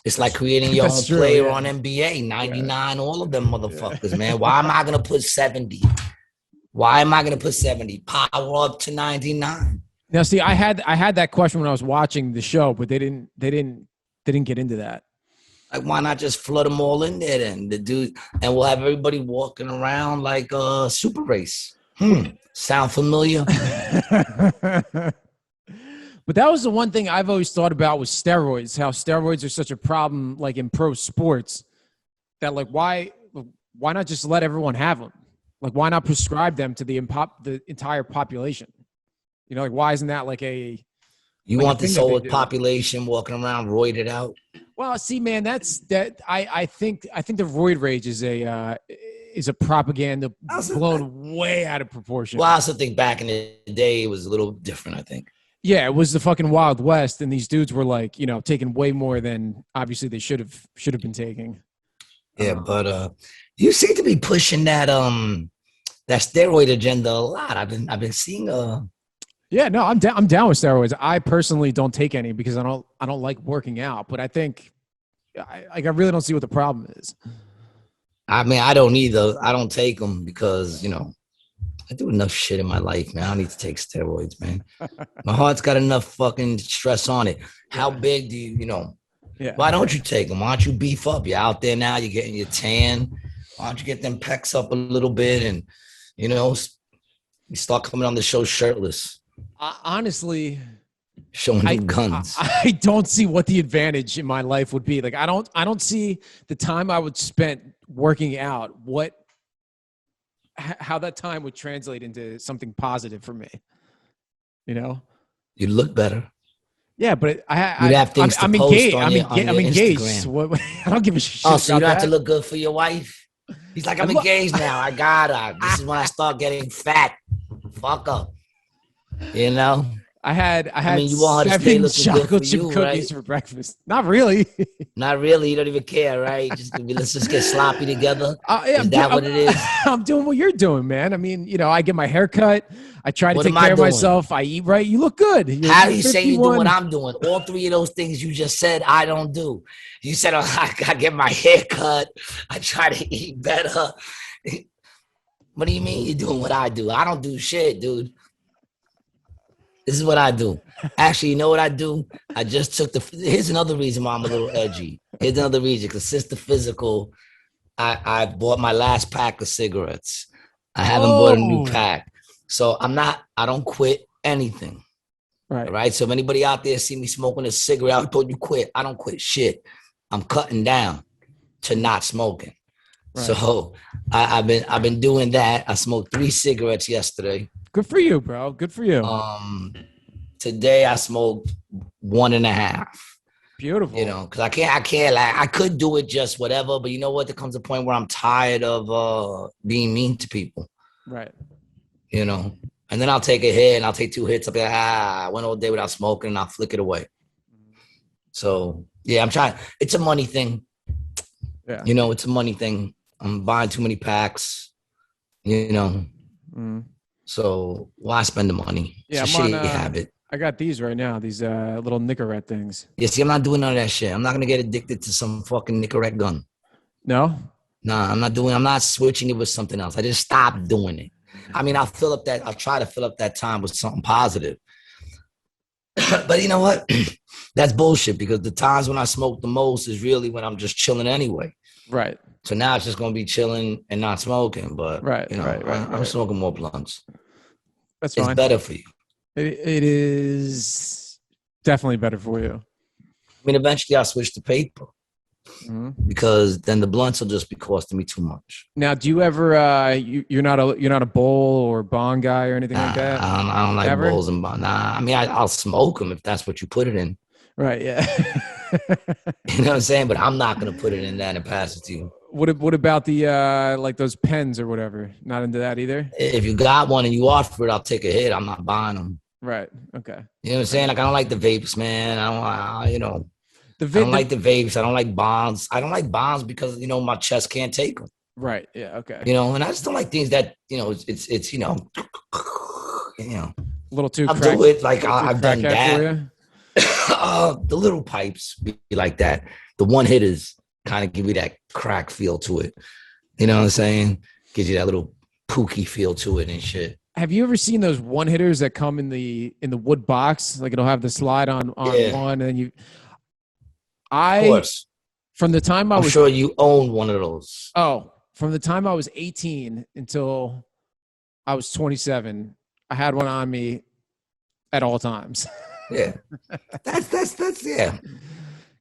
Speaker 1: It's like creating your own player on NBA, 99, all of them motherfuckers, man. Why am I going to put 70? Why am I going to put 70? Power up to 99.
Speaker 2: Now, see, I had that question when I was watching the show, but they didn't get into that.
Speaker 1: Like, why not just flood them all in there then? And we'll have everybody walking around like a super race. Sound familiar?
Speaker 2: But that was the one thing I've always thought about with steroids, how steroids are such a problem, like in pro sports, that like, why not just let everyone have them? Like, why not prescribe them to the entire population? Like, why isn't that like a...
Speaker 1: You want this whole population walking around roided out?
Speaker 2: Well, see, man, I think the roid rage is a propaganda blown way out of proportion.
Speaker 1: Well, I also think back in the day it was a little different, I think.
Speaker 2: Yeah, it was the fucking Wild West, and these dudes were like, taking way more than obviously they should have been taking.
Speaker 1: Yeah, but you seem to be pushing that steroid agenda a lot. I've been seeing
Speaker 2: Yeah, no, I'm down with steroids. I personally don't take any because I don't like working out, but I think I really don't see what the problem is.
Speaker 1: I mean, I don't either. I don't take them because, I do enough shit in my life, man. I don't need to take steroids, man. My heart's got enough fucking stress on it. How big do you,
Speaker 2: Yeah.
Speaker 1: Why don't you take them? Why don't you beef up? You're out there now. You're getting your tan. Why don't you get them pecs up a little bit and, you know, you start coming on the show shirtless.
Speaker 2: Honestly,
Speaker 1: showing them guns.
Speaker 2: I don't see what the advantage in my life would be. Like, I don't see the time I would spend working out, how that time would translate into something positive for me. You know?
Speaker 1: You look better.
Speaker 2: Yeah, but
Speaker 1: you'd have things to post on your
Speaker 2: engaged.
Speaker 1: Instagram.
Speaker 2: I don't give a shit.
Speaker 1: Oh, so you don't have
Speaker 2: that.
Speaker 1: to look good for your wife? He's like, I'm engaged now. I got her. This is when I start getting fat. Fuck up. You know?
Speaker 2: I mean,
Speaker 1: you want her to stay looking
Speaker 2: chocolate
Speaker 1: good for
Speaker 2: chip
Speaker 1: you,
Speaker 2: cookies
Speaker 1: right?
Speaker 2: for breakfast. Not really.
Speaker 1: Not really. You don't even care, right? Let's just get sloppy together.
Speaker 2: Yeah,
Speaker 1: is that what it is?
Speaker 2: I'm doing what you're doing, man. I mean, you know, I get my hair cut. I try to take care of myself. I eat right. You look good.
Speaker 1: How do you say you do what I'm doing? All three of those things you just said, I don't do. You said, oh, I get my hair cut. I try to eat better. What do you mean you're doing what I do? I don't do shit, dude. This is what I do. Actually, you know what I do? I just took here's another reason why I'm a little edgy. Here's another reason, because since the physical, I bought my last pack of cigarettes. I haven't bought a new pack. So I don't quit anything. Right. So if anybody out there see me smoking a cigarette, I told you quit. I don't quit shit. I'm cutting down to not smoking. Right. So I've been doing that. I smoked 3 cigarettes yesterday.
Speaker 2: Good for you, bro. Good for you.
Speaker 1: Today I smoked 1.5.
Speaker 2: Beautiful.
Speaker 1: You know, because I can't like, I could do it just whatever, but you know what? There comes a point where I'm tired of being mean to people.
Speaker 2: Right.
Speaker 1: You know, and then I'll take a hit and I'll take 2 hits. I'll be like, I went all day without smoking, and I'll flick it away. So yeah, I'm trying. It's a money thing. Yeah. You know, it's a money thing. I'm buying too many packs, you know. So why spend the money?
Speaker 2: Yeah,
Speaker 1: it's a shitty habit.
Speaker 2: I got these right now, these little Nicorette things.
Speaker 1: Yeah, see, I'm not doing none of that shit. I'm not going to get addicted to some fucking Nicorette gun.
Speaker 2: No?
Speaker 1: Nah, I'm not switching it with something else. I just stopped doing it. I mean, I'll try to fill up that time with something positive. But you know what? That's bullshit, because the times when I smoke the most is really when I'm just chilling anyway.
Speaker 2: Right.
Speaker 1: So now it's just going to be chilling and not smoking. But, you know, I'm smoking more blunts.
Speaker 2: That's fine.
Speaker 1: It's better for you.
Speaker 2: It is definitely better for you.
Speaker 1: I mean, eventually I'll switch to paper. Because then the blunts will just be costing me too much.
Speaker 2: Now, do you ever you're not a bowl or bong guy or anything like that?
Speaker 1: I don't like bowls and bong. Nah, I mean, I'll smoke them if that's what you put it in.
Speaker 2: Right. Yeah.
Speaker 1: You know what I'm saying? But I'm not gonna put it in that and pass it to you.
Speaker 2: What about the like those pens or whatever? Not into that either.
Speaker 1: If you got one and you offer it, I'll take a hit. I'm not buying them.
Speaker 2: Right. Okay.
Speaker 1: You know what I'm saying? Like, I don't like the vapes, man. I don't like the vapes. I don't like bonds. I don't like bonds because, you know, my chest can't take them.
Speaker 2: Right. Yeah. Okay.
Speaker 1: You know, and I just don't like things that, you know, it's you know, a
Speaker 2: little too.
Speaker 1: I'll do it like I've done that. The little pipes be like that. The one hitters kind of give you that crack feel to it. You know what I'm saying? Gives you that little pooky feel to it and shit.
Speaker 2: Have you ever seen those one hitters that come in the wood box? Like, it'll have the slide on one, and you. Of course. From the time I'm
Speaker 1: sure you own one of those.
Speaker 2: Oh, from the time I was 18 until I was 27, I had one on me at all times.
Speaker 1: Yeah, that's yeah.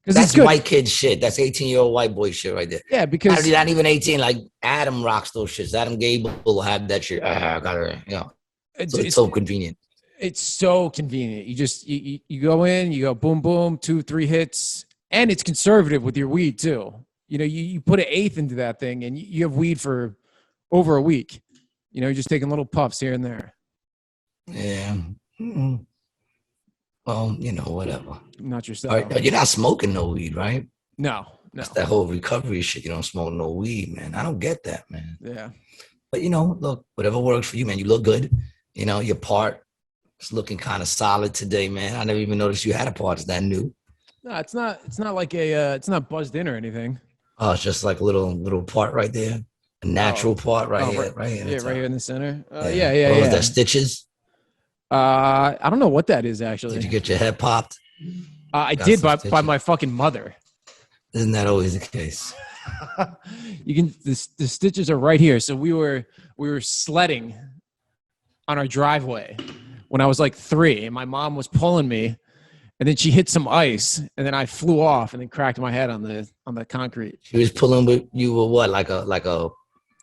Speaker 2: That's
Speaker 1: white kid shit. That's 18-year-old white boy shit right there.
Speaker 2: Yeah, because
Speaker 1: not even 18. Like, Adam rocks those shits. Adam Gable will have that shit. I got it. You know, it's so convenient.
Speaker 2: It's so convenient. You just you go in, you go boom boom, 2-3 hits, and it's conservative with your weed too. You know, you put an eighth into that thing, and you have weed for over a week. You know, you're just taking little puffs here and there.
Speaker 1: Yeah. Mm-hmm. Well, you know, whatever.
Speaker 2: Not yourself.
Speaker 1: Right, you're not smoking no weed, right?
Speaker 2: No.
Speaker 1: It's that whole recovery shit. You don't smoke no weed, man. I don't get that, man.
Speaker 2: Yeah.
Speaker 1: But, you know, look, whatever works for you, man. You look good. You know, your part is looking kind of solid today, man. I never even noticed you had a part. Is that new?
Speaker 2: No, it's not like it's not buzzed in or anything.
Speaker 1: Oh, it's just like a little part right there. A natural part right here. Right here.
Speaker 2: Yeah, right here in the center.
Speaker 1: Yeah. Is that stitches?
Speaker 2: I don't know what that is, actually.
Speaker 1: Did you get your head popped?
Speaker 2: I did by my fucking mother.
Speaker 1: Isn't that always the case?
Speaker 2: You can the stitches are right here. So we were sledding on our driveway when I was like 3, and my mom was pulling me, and then she hit some ice, and then I flew off and then cracked my head on the concrete.
Speaker 1: She was pulling with you with what, like a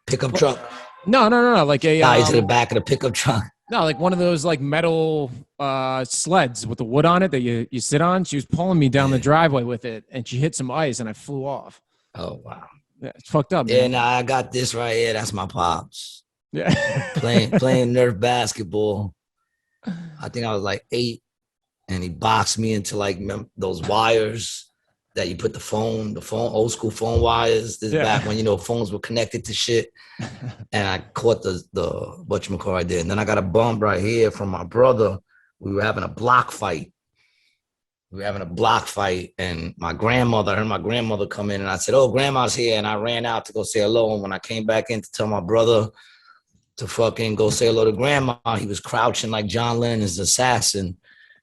Speaker 1: pickup truck?
Speaker 2: No, like a
Speaker 1: Nah, he's in the back of the pickup truck.
Speaker 2: no, like one of those like metal sleds with the wood on it that you sit on. She was pulling me down the driveway with it, and she hit some ice, and I flew off.
Speaker 1: Oh wow.
Speaker 2: Yeah, it's fucked up, man.
Speaker 1: Yeah, nah, I got this right here. That's my pops.
Speaker 2: Yeah.
Speaker 1: playing Nerf basketball. I think I was like 8, and he boxed me into like those wires that you put the phone, old school phone wires. This back when, you know, phones were connected to shit. And I caught the whatchamacallit I did. And then I got a bump right here from my brother. We were having a block fight. And I heard my grandmother come in, and I said, "Oh, grandma's here." And I ran out to go say hello. And when I came back in to tell my brother to fucking go say hello to grandma, he was crouching like John Lennon's assassin,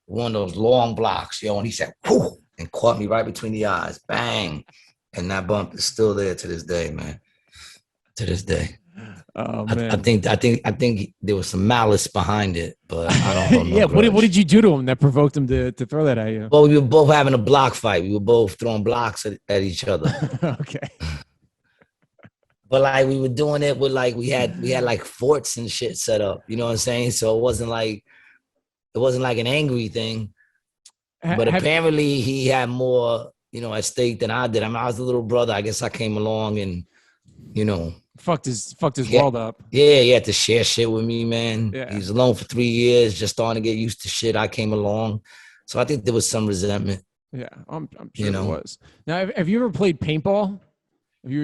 Speaker 1: one of those long blocks, and he said, "Whoo," and caught me right between the eyes. Bang. And that bump is still there to this day, man. To this day.
Speaker 2: Oh man.
Speaker 1: I think there was some malice behind it, but I don't know.
Speaker 2: Yeah, what did you do to him that provoked him to throw that at you?
Speaker 1: Well, we were both having a block fight. We were both throwing blocks at each other.
Speaker 2: Okay.
Speaker 1: But like we were doing it with like we had like forts and shit set up. You know what I'm saying? So it wasn't like an angry thing. But apparently he had more, you know, at stake than I did. I mean, I was a little brother. I guess I came along and, you know,
Speaker 2: fucked his world up.
Speaker 1: Yeah, he had to share shit with me, man.
Speaker 2: Yeah.
Speaker 1: He was alone for 3 years, just starting to get used to shit. I came along. So I think there was some resentment.
Speaker 2: Yeah, I'm sure there was. Now, have you ever played paintball?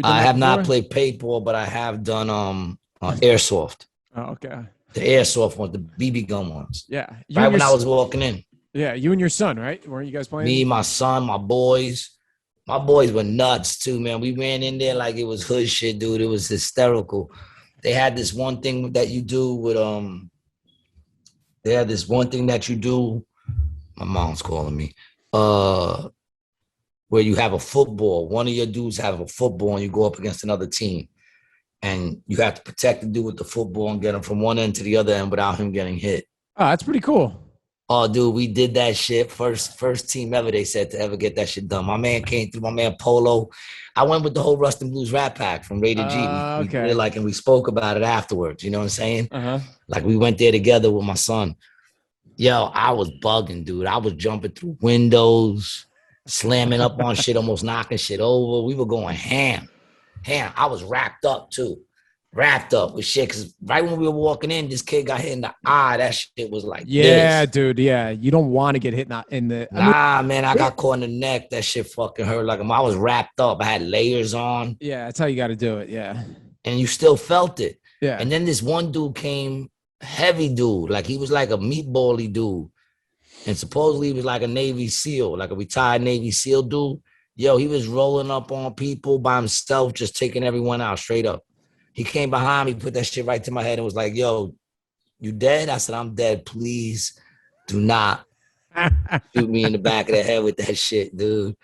Speaker 1: I have not played paintball, but I have done airsoft.
Speaker 2: Oh, okay.
Speaker 1: The airsoft ones, the BB gun ones.
Speaker 2: Yeah.
Speaker 1: Right when I was walking in.
Speaker 2: Yeah, you and your son, right? Weren't you guys playing?
Speaker 1: Me, my son, my boys. My boys were nuts too, man. We ran in there like it was hood shit, dude. It was hysterical. They had this one thing that you do with my mom's calling me. Where you have a football. One of your dudes have a football and you go up against another team. And you have to protect the dude with the football and get him from one end to the other end without him getting hit.
Speaker 2: Oh, that's pretty cool.
Speaker 1: Oh, dude, we did that shit. First team ever, they said, to ever get that shit done. My man came through, my man Polo. I went with the whole Rust and Blues Rat Pack from Rated G.
Speaker 2: Okay.
Speaker 1: We really and we spoke about it afterwards. You know what I'm saying?
Speaker 2: Uh-huh.
Speaker 1: Like we went there together with my son. Yo, I was bugging, dude. I was jumping through windows, slamming up on shit, almost knocking shit over. We were going ham. I was wrapped up too. Wrapped up with shit, because right when we were walking in, this kid got hit in the eye. That shit was like,
Speaker 2: yeah, dude. Yeah, you don't want to get hit in the.
Speaker 1: Man, I got caught in the neck. That shit fucking hurt. Like I was wrapped up. I had layers on.
Speaker 2: Yeah, that's how you got to do it. Yeah,
Speaker 1: and you still felt it.
Speaker 2: Yeah.
Speaker 1: And then this one dude came, heavy dude, like he was like a meatball-y dude, and supposedly he was like a Navy SEAL, like a retired Navy SEAL dude. Yo, he was rolling up on people by himself, just taking everyone out straight up. He came behind me, put that shit right to my head and was like, "Yo, you dead?" I said, "I'm dead. Please do not shoot me in the back of the head with that shit, dude."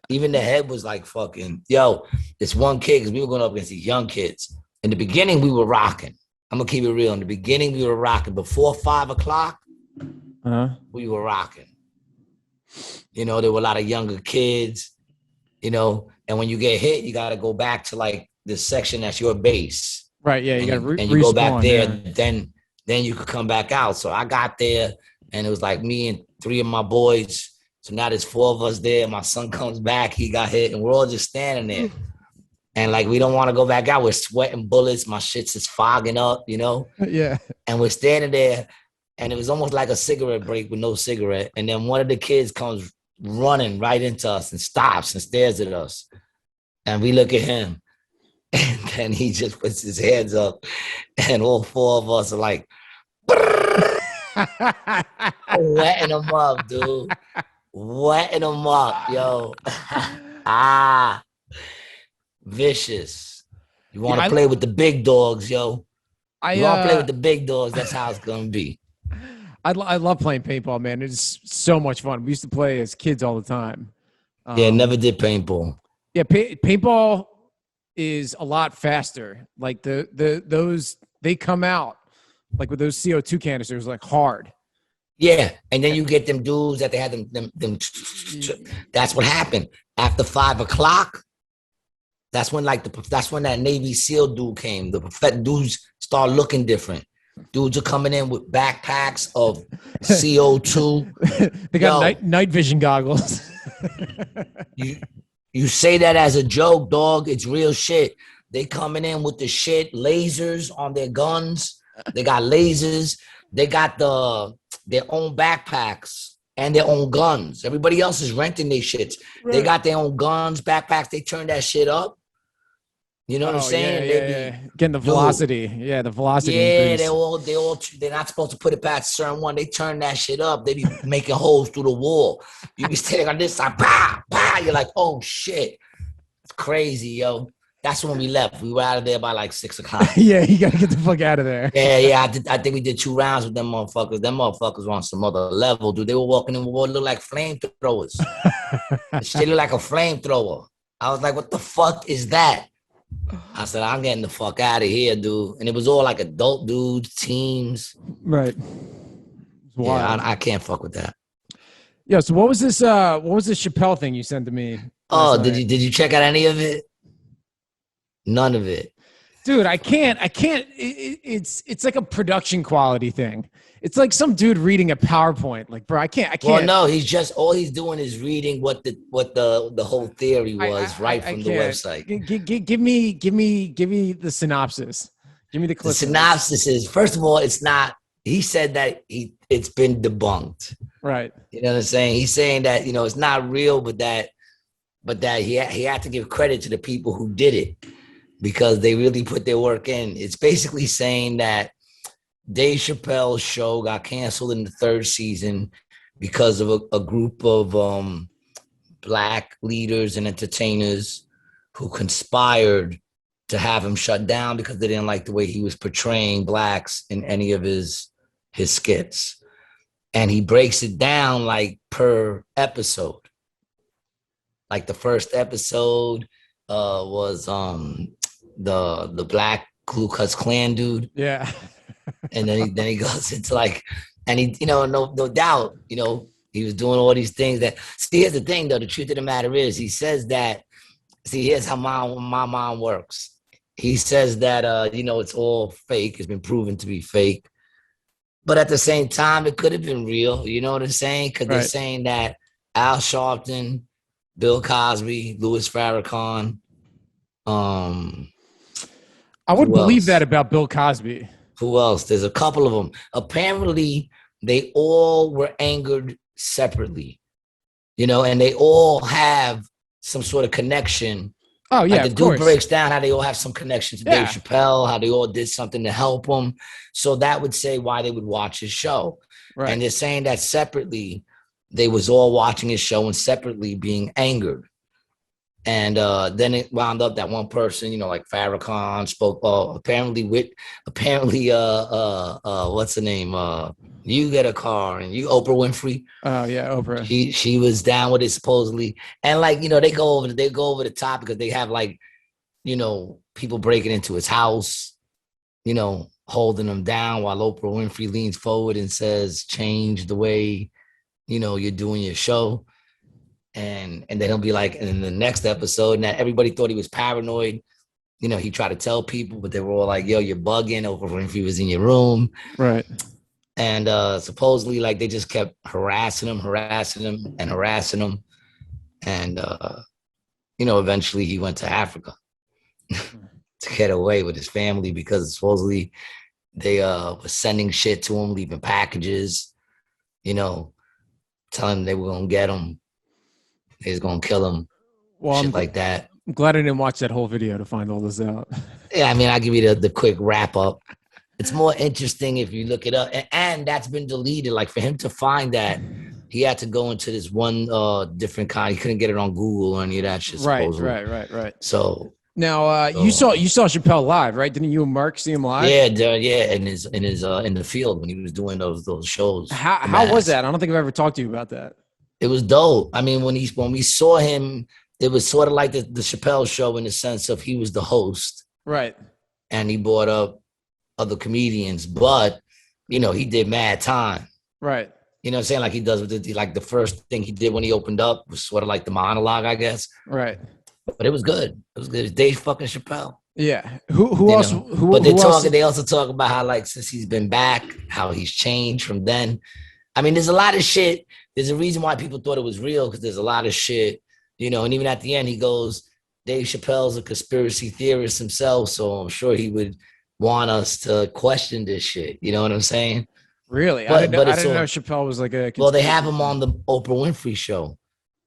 Speaker 1: Even the head was like fucking, yo, this one kid, because we were going up against these young kids. In the beginning, we were rocking. I'm going to keep it real. In the beginning, we were rocking. Before 5 o'clock, we were rocking. You know, there were a lot of younger kids, you know, and when you get hit, you got to go back to like this section that's your base.
Speaker 2: Right, yeah, you got to
Speaker 1: and you go back there, then you could come back out. So I got there, and it was like me and 3 of my boys. So now there's 4 of us there. My son comes back, he got hit, and we're all just standing there. And like, we don't want to go back out. We're sweating bullets. My shit's just fogging up, you know?
Speaker 2: Yeah.
Speaker 1: And we're standing there, and it was almost like a cigarette break with no cigarette. And then one of the kids comes running right into us and stops and stares at us. And we look at him. And then he just puts his hands up, and all 4 of us are like, wetting him up, dude. Wetting him up, yo. Vicious. You want to play with the big dogs, yo. You want to play with the big dogs, that's how it's going to be.
Speaker 2: I love playing paintball, man. It's so much fun. We used to play as kids all the time.
Speaker 1: Yeah, never did paintball.
Speaker 2: Yeah, paintball is a lot faster. Like those they come out like with those CO2 canisters like hard.
Speaker 1: Yeah, and then you get them dudes that they had them. That's what happened after 5 o'clock. That's when that's when that Navy SEAL dude came. The dudes start looking different. Dudes are coming in with backpacks of CO2.
Speaker 2: They got night vision goggles.
Speaker 1: you say that as a joke, dog. It's real shit. They coming in with the shit, lasers on their guns. They got lasers. They got their own backpacks and their own guns. Everybody else is renting their shits. Right. They got their own guns, backpacks. They turn that shit up. You know what I'm saying?
Speaker 2: Yeah. Getting the velocity. Yeah, the velocity.
Speaker 1: Yeah,
Speaker 2: increase.
Speaker 1: they're not supposed to put it past a certain one. They turn that shit up. They be making holes through the wall. You be standing on this side, bah, bah. You're like, oh shit. It's crazy, yo. That's when we left. We were out of there by like 6 o'clock.
Speaker 2: Yeah, you gotta get the fuck out of there.
Speaker 1: Yeah. I think we did 2 rounds with them motherfuckers. Them motherfuckers were on some other level, dude. They were walking in with what looked like flamethrowers. Shit looked like a flamethrower. I was like, what the fuck is that? I said, I'm getting the fuck out of here, dude. And it was all like adult dudes, teens.
Speaker 2: Right.
Speaker 1: Yeah, I can't fuck with that.
Speaker 2: Yeah. So what was this Chappelle thing you sent to me?
Speaker 1: Oh, did you check out any of it? None of it.
Speaker 2: Dude, I can't. It's like a production quality thing. It's like some dude reading a PowerPoint. Like, bro, I can't.
Speaker 1: Well, no, all he's doing is reading what the whole theory was from the website.
Speaker 2: Give me the synopsis. Give me the clip.
Speaker 1: The synopsis is, first of all, it's not. He said that it's been debunked.
Speaker 2: Right.
Speaker 1: You know what I'm saying? He's saying that it's not real, but that he had to give credit to the people who did it, because they really put their work in. It's basically saying that Dave Chappelle's show got canceled in the 3rd season because of a group of Black leaders and entertainers who conspired to have him shut down because they didn't like the way he was portraying Blacks in any of his skits. And he breaks it down like per episode. Like the first episode was the Black Ku Klux Klan dude.
Speaker 2: Yeah.
Speaker 1: And then he goes into like, and he, no doubt, he was doing all these things that, see, here's the thing though, the truth of the matter is, he says that, see, here's how my mom works. He says that, it's all fake. It's been proven to be fake. But at the same time, it could have been real. You know what I'm saying? Because they're saying that Al Sharpton, Bill Cosby, Louis Farrakhan.
Speaker 2: I would believe that about Bill Cosby.
Speaker 1: Who else? There's a couple of them. Apparently, they all were angered separately, and they all have some sort of connection.
Speaker 2: Oh, yeah,
Speaker 1: like the dude breaks down how they all have some connection to Dave Chappelle, how they all did something to help him. So that would say why they would watch his show. Right. And they're saying that separately, they was all watching his show and separately being angered. And then it wound up that one person, like Farrakhan spoke. Apparently, what's the name? You get a car, and Oprah Winfrey.
Speaker 2: Oh yeah, Oprah.
Speaker 1: She was down with it supposedly, and they go over the top because they have people breaking into his house, holding him down while Oprah Winfrey leans forward and says, "Change the way, you're doing your show." And then he'll be like, in the next episode, and that everybody thought he was paranoid. He tried to tell people, but they were all like, yo, you're bugging. Oprah Winfrey was in your room.
Speaker 2: Right.
Speaker 1: And supposedly, they just kept harassing him. And, eventually he went to Africa to get away with his family because supposedly they were sending shit to him, leaving packages, telling him they were going to get him. He's gonna kill him. Well, shit like that.
Speaker 2: I'm glad I didn't watch that whole video to find all this out.
Speaker 1: Yeah, I mean, I'll give you the quick wrap up. It's more interesting if you look it up, and that's been deleted. Like for him to find that, he had to go into this one different kind. He couldn't get it on Google or any of that shit.
Speaker 2: Right.
Speaker 1: So
Speaker 2: now you saw Chappelle live, right? Didn't you and Mark see him live?
Speaker 1: Yeah, in the field when he was doing those shows.
Speaker 2: How was that? I don't think I've ever talked to you about that.
Speaker 1: It was dope. I mean, when we saw him it was sort of like the Chappelle show in the sense of he was the host.
Speaker 2: Right.
Speaker 1: And he brought up other comedians, but, you know, he did mad time.
Speaker 2: Right.
Speaker 1: You know what I'm saying? Like he does with like the first thing he did when he opened up was sort of like the monologue, I guess.
Speaker 2: Right.
Speaker 1: But it was good. It was good. It's Dave fucking Chappelle.
Speaker 2: Yeah. Who else?
Speaker 1: But they also talk about how, like, since he's been back, how he's changed from then. I mean, there's a lot of shit. There's a reason why people thought it was real, because there's a lot of shit, you know, and even at the end, he goes, Dave Chappelle's a conspiracy theorist himself, so I'm sure he would want us to question this shit. You know what I'm saying?
Speaker 2: Really? I didn't know Chappelle was like a.
Speaker 1: Well, they have him on the Oprah Winfrey show,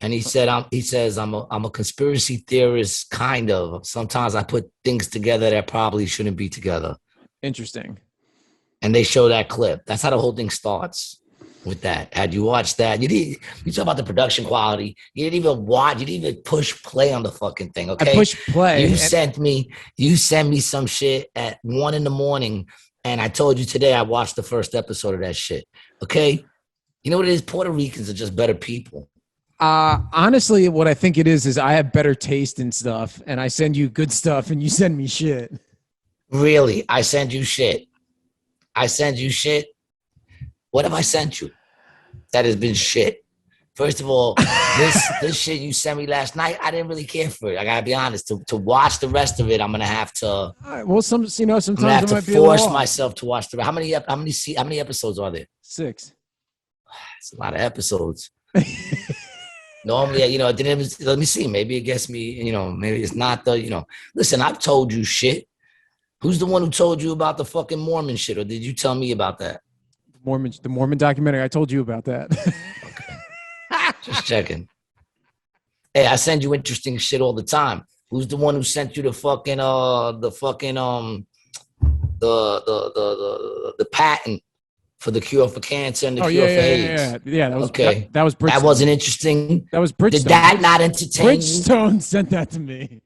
Speaker 1: and he says I'm a conspiracy theorist, kind of. Sometimes I put things together that probably shouldn't be together.
Speaker 2: Interesting.
Speaker 1: And they show that clip. That's how the whole thing starts. With that, had you watched that, you talk about the production quality. You didn't even push play on the fucking thing. Okay,
Speaker 2: I push play.
Speaker 1: You sent me some shit at 1 a.m, and I told you today I watched the first episode of that shit. Okay, you know what it is? Puerto Ricans are just better people.
Speaker 2: Honestly, what I think it is I have better taste in stuff, and I send you good stuff, and you send me shit.
Speaker 1: Really, I send you shit. What have I sent you that has been shit? First of all, this shit you sent me last night, I didn't really care for it. I gotta be honest. To watch the rest of it, I'm gonna have to. All
Speaker 2: right, well, sometimes I'm gonna
Speaker 1: have to force myself to watch the. How many episodes are there?
Speaker 2: 6.
Speaker 1: It's a lot of episodes. Normally, you know, it didn't. Let me see. Maybe it gets me. You know, maybe it's not the. You know, listen. I've told you shit. Who's the one who told you about the fucking Mormon shit, or did you tell me about that?
Speaker 2: The Mormon documentary. I told you about that.
Speaker 1: Okay. Just checking. Hey, I send you interesting shit all the time. Who's the one who sent you the patent for the cure for cancer and the cure for AIDS?
Speaker 2: Yeah. That was
Speaker 1: okay.
Speaker 2: That was Bridgestone.
Speaker 1: That wasn't interesting.
Speaker 2: That was Bridgestone.
Speaker 1: Did that not entertain
Speaker 2: Bridgestone sent that to me.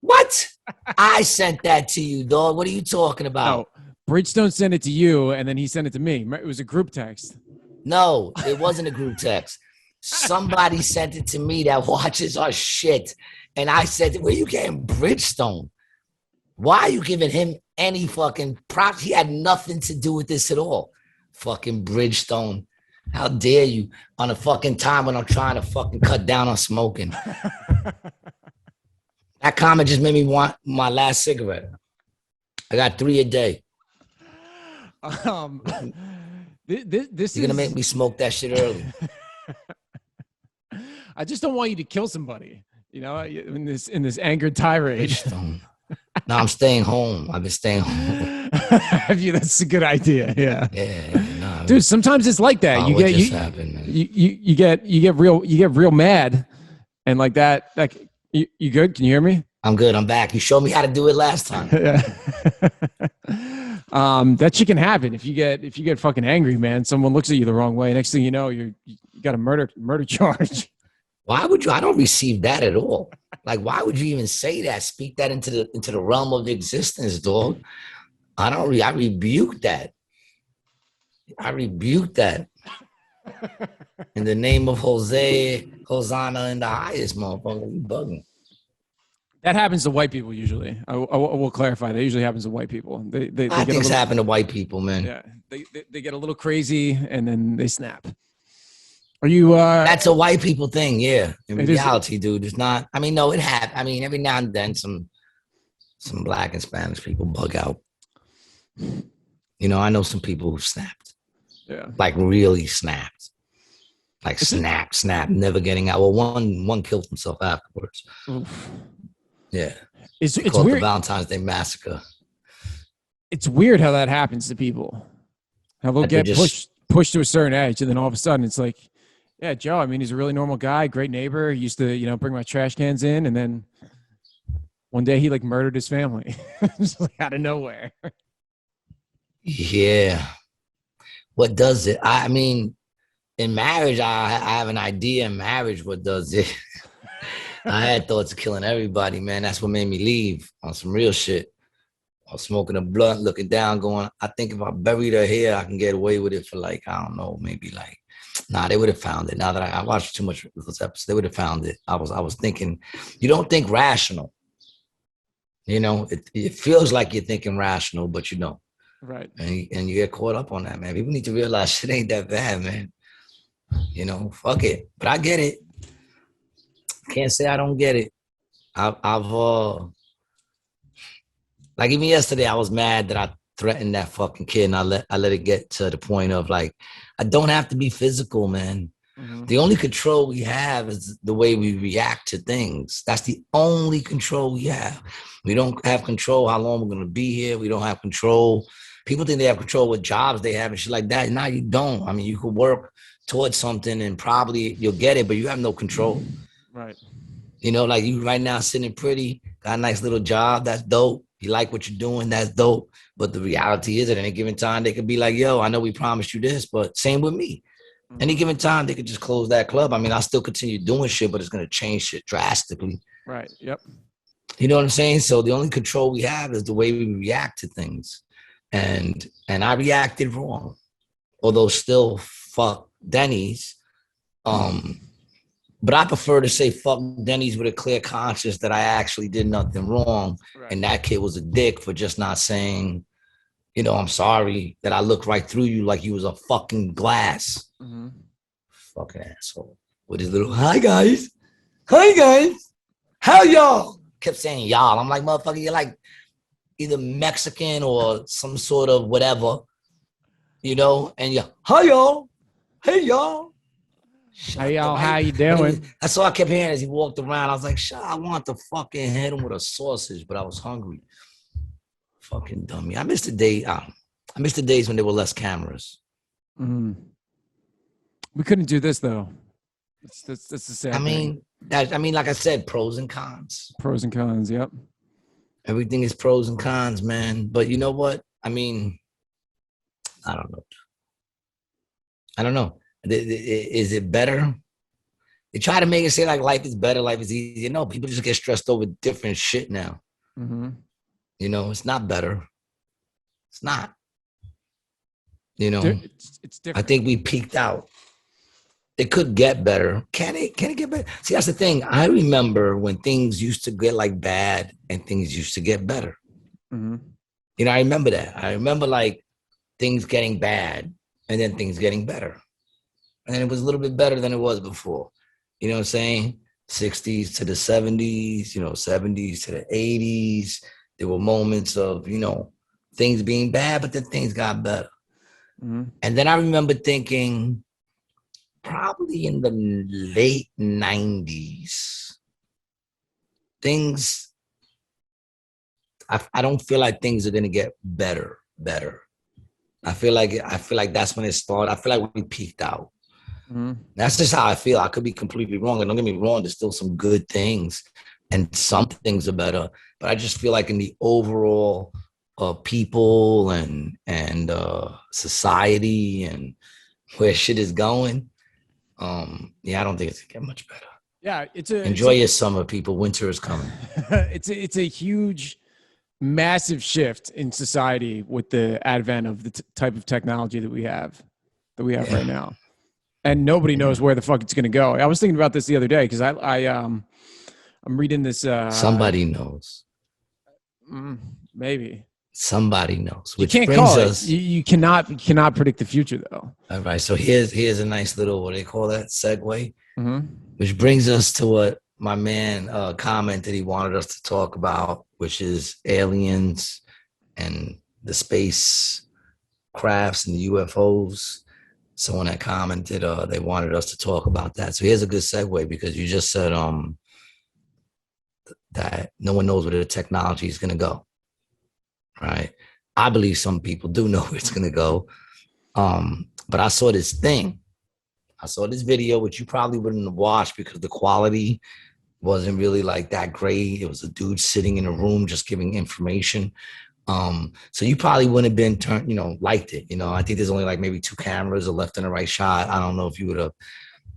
Speaker 1: What? I sent that to you, dog. What are you talking about?
Speaker 2: No. Bridgestone sent it to you, and then he sent it to me. It was a group text.
Speaker 1: No, it wasn't a group text. Somebody sent it to me that watches our shit. And I said, where you getting Bridgestone? Why are you giving him any fucking props? He had nothing to do with this at all. Fucking Bridgestone. How dare you on a fucking time when I'm trying to fucking cut down on smoking. That comment just made me want my last cigarette. I got 3 a day.
Speaker 2: This
Speaker 1: You're gonna make me smoke that shit early.
Speaker 2: I just don't want you to kill somebody, you know, in this angered tirade.
Speaker 1: No, I'm staying home. I've been staying home.
Speaker 2: That's a good idea. Yeah.
Speaker 1: Yeah.
Speaker 2: No, dude, sometimes it's like that. You get real mad, and like that. Like you good? Can you hear me?
Speaker 1: I'm good. I'm back. You showed me how to do it last time.
Speaker 2: Yeah. That shit can happen if you get fucking angry, man. Someone looks at you the wrong way. Next thing you know, you got a murder charge.
Speaker 1: Why would you? I don't receive that at all. Like, why would you even say that? Speak that into the realm of existence, dog. I rebuke that. I rebuke that. In the name of Hosanna in the highest, motherfucker. You bugging.
Speaker 2: That happens to white people usually. I will clarify. That usually happens to white people. They
Speaker 1: things happen to white people, man.
Speaker 2: Yeah, they get a little crazy and then they snap. Are you?
Speaker 1: That's a white people thing, yeah. In reality, dude, it's not. I mean, no, it happens. I mean, every now and then, some Black and Spanish people bug out. You know, I know some people who snapped.
Speaker 2: Yeah,
Speaker 1: like really snapped. Like snap, never getting out. Well, one killed himself afterwards. Oof. Yeah.
Speaker 2: It's
Speaker 1: called
Speaker 2: weird.
Speaker 1: The Valentine's Day Massacre.
Speaker 2: It's weird how that happens to people. How they'll get pushed to a certain age, and then all of a sudden it's like, yeah, Joe, I mean, he's a really normal guy, great neighbor. He used to, you know, bring my trash cans in, and then one day he like murdered his family. Just like out of nowhere.
Speaker 1: Yeah. What does it? I mean, in marriage, I have an idea in marriage what does it. I had thoughts of killing everybody, man. That's what made me leave on some real shit. I was smoking a blunt, looking down, going, I think if I bury her here, I can get away with it for like, I don't know, maybe like Nah, they would have found it. Now that I watched too much of those episodes, they would have found it. I was thinking, you don't think rational. You know, it feels like you're thinking rational, but you don't.
Speaker 2: Right.
Speaker 1: And you get caught up on that, man. People need to realize shit ain't that bad, man. You know, fuck it. But I get it. Can't say I don't get it. I've like even yesterday, I was mad that I threatened that fucking kid, and I let it get to the point of like, I don't have to be physical, man.
Speaker 2: Mm-hmm.
Speaker 1: The only control we have is the way we react to things. That's the only control we have. We don't have control how long we're gonna be here. We don't have control. People think they have control with jobs they have and shit like that. No, you don't. I mean, you could work towards something and probably you'll get it, but you have no control.
Speaker 2: Right.
Speaker 1: You know, like you right now sitting pretty, got a nice little job. That's dope. You like what you're doing. That's dope. But the reality is at any given time, they could be like, yo, I know we promised you this, but same with me. Any given time, they could just close that club. I mean, I'll still continue doing shit, but it's going to change shit drastically.
Speaker 2: Right. Yep.
Speaker 1: You know what I'm saying? So the only control we have is the way we react to things. And I reacted wrong. Although still fuck Denny's. But I prefer to say fuck Denny's with a clear conscience that I actually did nothing wrong. Right. And that kid was a dick for just not saying, you know, I'm sorry that I looked right through you like you was a fucking glass. Mm-hmm. Fucking asshole. With his little, hi guys. Hi guys. How y'all? Kept saying y'all. I'm like, motherfucker, you're like either Mexican or some sort of whatever, you know, and you're, hi y'all. Hey y'all.
Speaker 2: Hey y'all, how you doing?
Speaker 1: That's all I kept hearing as he walked around. I was like, shut, I want to fucking hit him with a sausage, but I was hungry. Fucking dummy. I miss the days when there were less cameras.
Speaker 2: Mm-hmm. We couldn't do this though. That's the sad thing.
Speaker 1: I mean, like I said, pros and cons.
Speaker 2: Pros and cons, yep.
Speaker 1: Everything is pros and cons, man. But you know what? I mean, I don't know. Is it better? They try to make it say like life is better, life is easier. No, people just get stressed over different shit now. Mm-hmm. You know, it's not better. It's not. You know,
Speaker 2: it's different.
Speaker 1: I think we peaked out. It could get better. Can it get better? See, that's the thing. I remember when things used to get like bad and things used to get better. Mm-hmm. You know, I remember that. I remember like things getting bad and then things getting better. And it was a little bit better than it was before. You know what I'm saying? 60s to the 70s, you know, 70s to the 80s. There were moments of, you know, things being bad, but then things got better. Mm-hmm. And then I remember thinking, probably in the late 90s, things, I don't feel like things are going to get better. I feel like that's when it started. I feel like we peaked out. Mm-hmm. That's just how I feel. I could be completely wrong. And don't get me wrong, there's still some good things and some things are better. But I just feel like in the overall people and society and where shit is going, I don't think it's gonna get much better.
Speaker 2: Yeah,
Speaker 1: enjoy your summer, people. Winter is coming.
Speaker 2: It's a huge, massive shift in society with the advent of the type of technology that we have right now. And nobody knows where the fuck it's going to go. I was thinking about this the other day because I'm reading this.
Speaker 1: Somebody knows.
Speaker 2: Maybe
Speaker 1: somebody knows. Which
Speaker 2: you can't
Speaker 1: brings
Speaker 2: call
Speaker 1: us.
Speaker 2: It. You cannot predict the future though.
Speaker 1: All right. So here's a nice little, what do they call that, segue? Mm-hmm. Which brings us to what my man commented he wanted us to talk about, which is aliens and the space crafts and the UFOs. Someone that commented, they wanted us to talk about that. So here's a good segue because you just said that no one knows where the technology is going to go, right? I believe some people do know where it's going to go. But I saw this thing. I saw this video, which you probably wouldn't have watched because the quality wasn't really like that great. It was a dude sitting in a room just giving information. So you probably wouldn't have been liked it. You know, I think there's only like maybe 2 cameras, a left and a right shot. I don't know if you would have,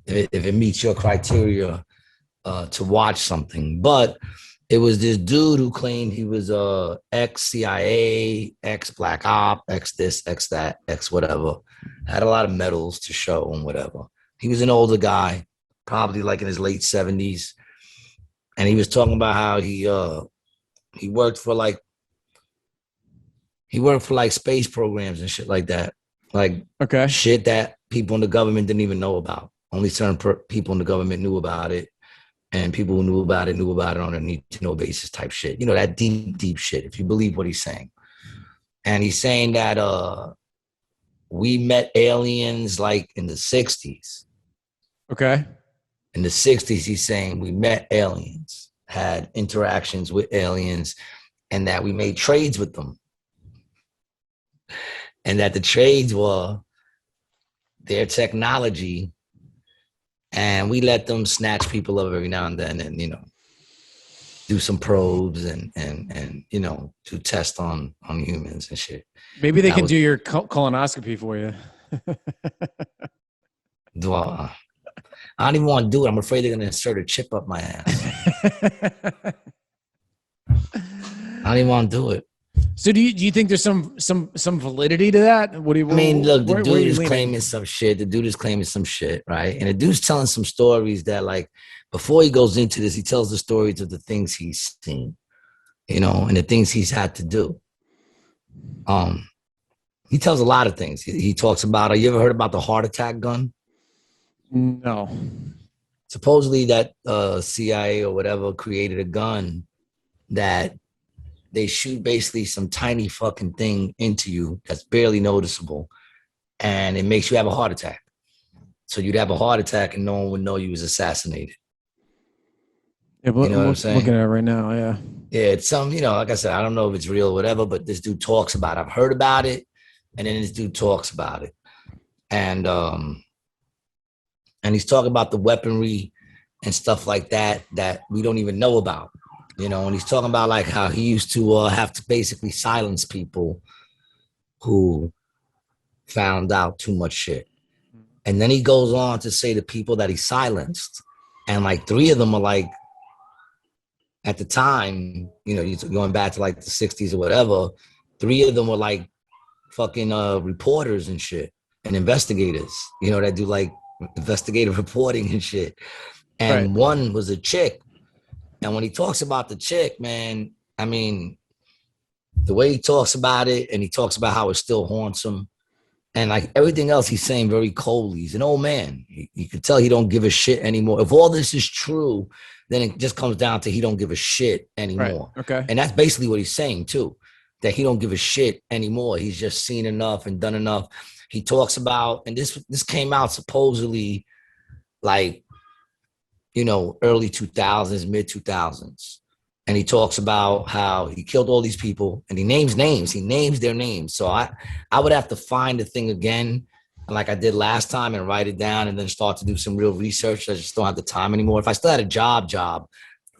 Speaker 1: if it meets your criteria to watch something. But It was this dude who claimed he was ex CIA, ex Black Op, ex this, ex that, ex whatever. Had a lot of medals to show and whatever. He was an older guy, probably like in his late 70s, and he was talking about how he worked for like space programs and shit like that, like shit that people in the government didn't even know about. Only certain people in the government knew about it. And people who knew about it on a need-to-know basis type shit. You know, that deep shit, if you believe what he's saying. And he's saying that we met aliens like in the 60s.
Speaker 2: Okay.
Speaker 1: In the 60s, he's saying we met aliens, had interactions with aliens, and that we made trades with them. And that the trades were their technology, and we let them snatch people up every now and then, and you know, do some probes and you know, do tests on humans and shit.
Speaker 2: Maybe they can do your colonoscopy for you.
Speaker 1: Well, I don't even want to do it. I'm afraid they're gonna insert a chip up my ass. I don't even want to do it.
Speaker 2: So do you think there's some validity to that? What do you?
Speaker 1: I mean, look, the dude is claiming some shit. The dude is claiming some shit, right? And the dude's telling some stories that, like, before he goes into this, he tells the stories of the things he's seen, you know, and the things he's had to do. He tells a lot of things. He talks about. You ever heard about the heart attack gun?
Speaker 2: No.
Speaker 1: Supposedly that CIA or whatever created a gun that they shoot basically some tiny fucking thing into you that's barely noticeable, and it makes you have a heart attack. So you'd have a heart attack and no one would know you was assassinated.
Speaker 2: Yeah, but you know what I'm saying? Looking at it right now, yeah.
Speaker 1: Yeah, it's some, you know, like I said, I don't know if it's real or whatever, but this dude talks about it. I've heard about it, and then this dude talks about it. And he's talking about the weaponry and stuff like that we don't even know about. You know, and he's talking about like how he used to have to basically silence people who found out too much shit. And then he goes on to say the people that he silenced, and like 3 of them are like, at the time, you know, going back to like the 60s or whatever, 3 of them were like fucking reporters and shit and investigators, you know, that do like investigative reporting and shit. And one was a chick. And when he talks about the chick, man, I mean, the way he talks about it, and he talks about how it still haunts him, and like everything else he's saying very coldly. He's an old man. You can tell he don't give a shit anymore. If all this is true, then it just comes down to he don't give a shit anymore.
Speaker 2: Right. Okay.
Speaker 1: And that's basically what he's saying too, that he don't give a shit anymore. He's just seen enough and done enough. He talks about, and this came out supposedly like, you know, early 2000s, mid 2000s. And he talks about how he killed all these people, and he names names. He names their names. So I would have to find the thing again, like I did last time, and write it down and then start to do some real research. I just don't have the time anymore. If I still had a job,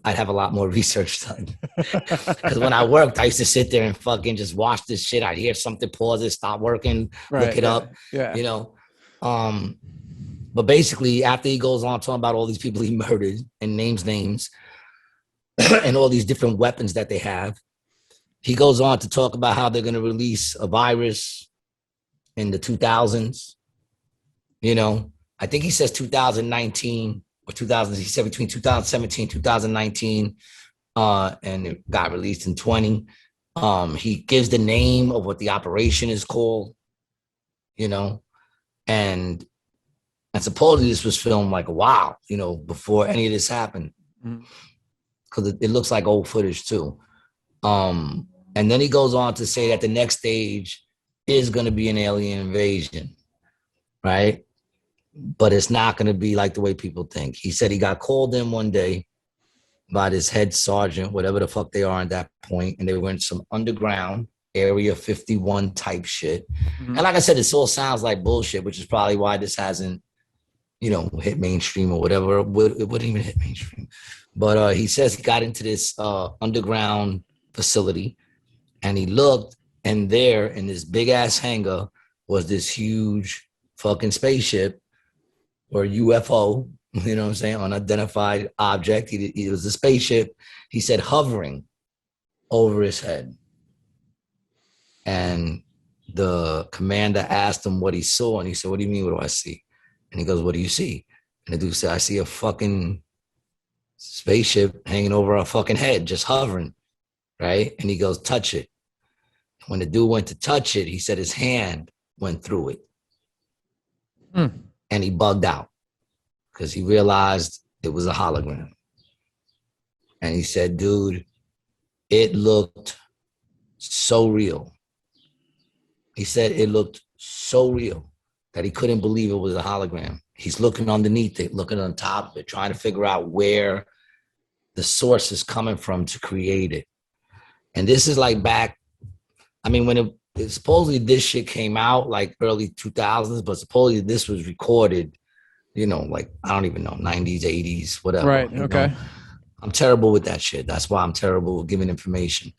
Speaker 1: I'd have a lot more research done. Because when I worked, I used to sit there and fucking just watch this shit. I'd hear something, pause it, stop working, look it up, you know. But basically, after he goes on talking about all these people he murdered and names and all these different weapons that they have, he goes on to talk about how they're going to release a virus in the 2000s. You know, I think he says 2019 or 2000. He said between 2017, 2019, and it got released in 20. He gives the name of what the operation is called, you know, and supposedly this was filmed like a while, you know, before any of this happened. Because it looks like old footage too. And then he goes on to say that the next stage is going to be an alien invasion, right? But it's not going to be like the way people think. He said he got called in one day by this head sergeant, whatever the fuck they are at that point, and they were in some underground Area 51 type shit. And like I said, this all sounds like bullshit, which is probably why this hasn't, you know, hit mainstream or whatever. It wouldn't even hit mainstream. But he says he got into this underground facility, and he looked, and there in this big ass hangar was this huge fucking spaceship or UFO You know what I'm saying? Unidentified object. It was a spaceship. He said hovering over his head. And the commander asked him what he saw. And he said, what do you mean, what do I see? And he goes, what do you see? And the dude said, I see a fucking spaceship hanging over our fucking head, just hovering, right? And he goes, touch it. When the dude went to touch it, he said his hand went through it. And he bugged out because he realized it was a hologram. And he said, dude, it looked so real. He said it looked so real that he couldn't believe it was a hologram. He's looking underneath it, looking on top of it, trying to figure out where the source is coming from to create it. And this is like back, I mean, when supposedly this shit came out like early 2000s, but supposedly this was recorded, you know, like, I don't even know, 90s, 80s, whatever.
Speaker 2: Right, okay.
Speaker 1: I'm terrible with that shit. That's why I'm terrible with giving information.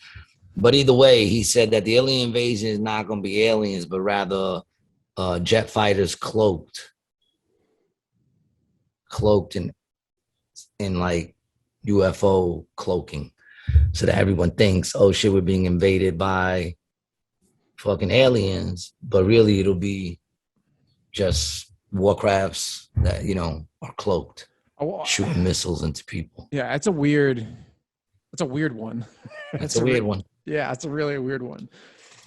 Speaker 1: But either way, he said that the alien invasion is not going to be aliens, but rather jet fighters cloaked in like UFO cloaking, so that everyone thinks, oh shit, we're being invaded by fucking aliens, but really it'll be just warcrafts that, you know, are cloaked, shooting missiles into people.
Speaker 2: Yeah, that's a weird one.
Speaker 1: That's a weird one.
Speaker 2: Yeah, it's a really weird one.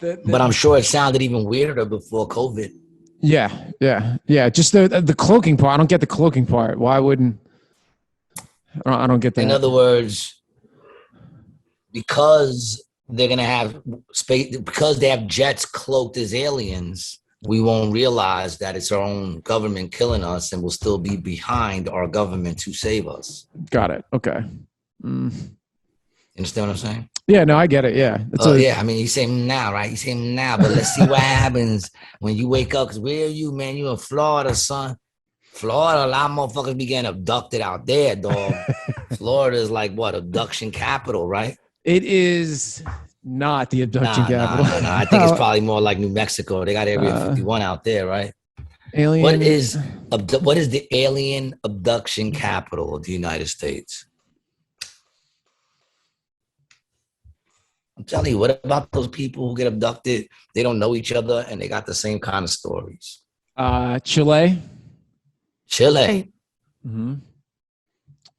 Speaker 1: But I'm sure it sounded even weirder before COVID.
Speaker 2: Yeah. Just the cloaking part. I don't get the cloaking part. Why wouldn't? I don't get that.
Speaker 1: In other words, because they're gonna have space, because they have jets cloaked as aliens, we won't realize that it's our own government killing us, and we'll still be behind our government to save us.
Speaker 2: Got it. Okay.
Speaker 1: You understand what I'm saying?
Speaker 2: Yeah, no, I get it. Yeah.
Speaker 1: Yeah, I mean, you say now, right? You say now, but let's see what happens when you wake up. Because where are you, man? You in Florida, son. Florida, a lot of motherfuckers be getting abducted out there, dog. Florida is like, what, abduction capital, right?
Speaker 2: It is not the abduction capital.
Speaker 1: No. I think it's probably more like New Mexico. They got Area 51 out there, right?
Speaker 2: Alien.
Speaker 1: What is the alien abduction capital of the United States? I'm telling you, what about those people who get abducted? They don't know each other and they got the same kind of stories.
Speaker 2: Chile.
Speaker 1: Mm-hmm.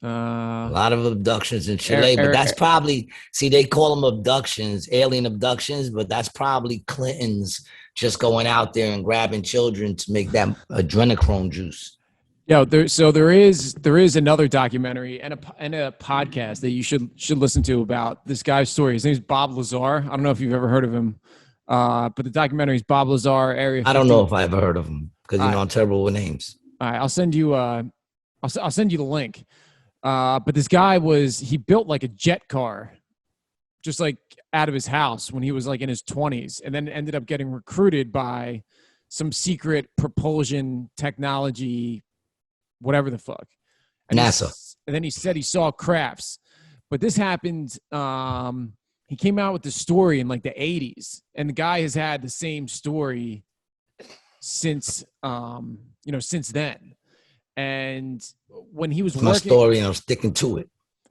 Speaker 1: A lot of abductions in Chile, but that's probably, see, they call them abductions, alien abductions, but that's probably Clinton's just going out there and grabbing children to make that adrenochrome juice.
Speaker 2: Yeah, there is another documentary and a podcast that you should listen to about this guy's story. His name is Bob Lazar. I don't know if you've ever heard of him, but the documentary is Bob Lazar, Area 50.
Speaker 1: I don't know if I ever heard of him because you know I'm terrible with names.
Speaker 2: All right, I'll send you the link. But this guy he built like a jet car, just like out of his house when he was like in his 20s, and then ended up getting recruited by some secret propulsion technology, whatever the fuck. And
Speaker 1: NASA.
Speaker 2: And then he said he saw crafts. But this happened, he came out with the story in like the 80s. And the guy has had the same story since then. And when he was
Speaker 1: working, my story, and I'm sticking to it.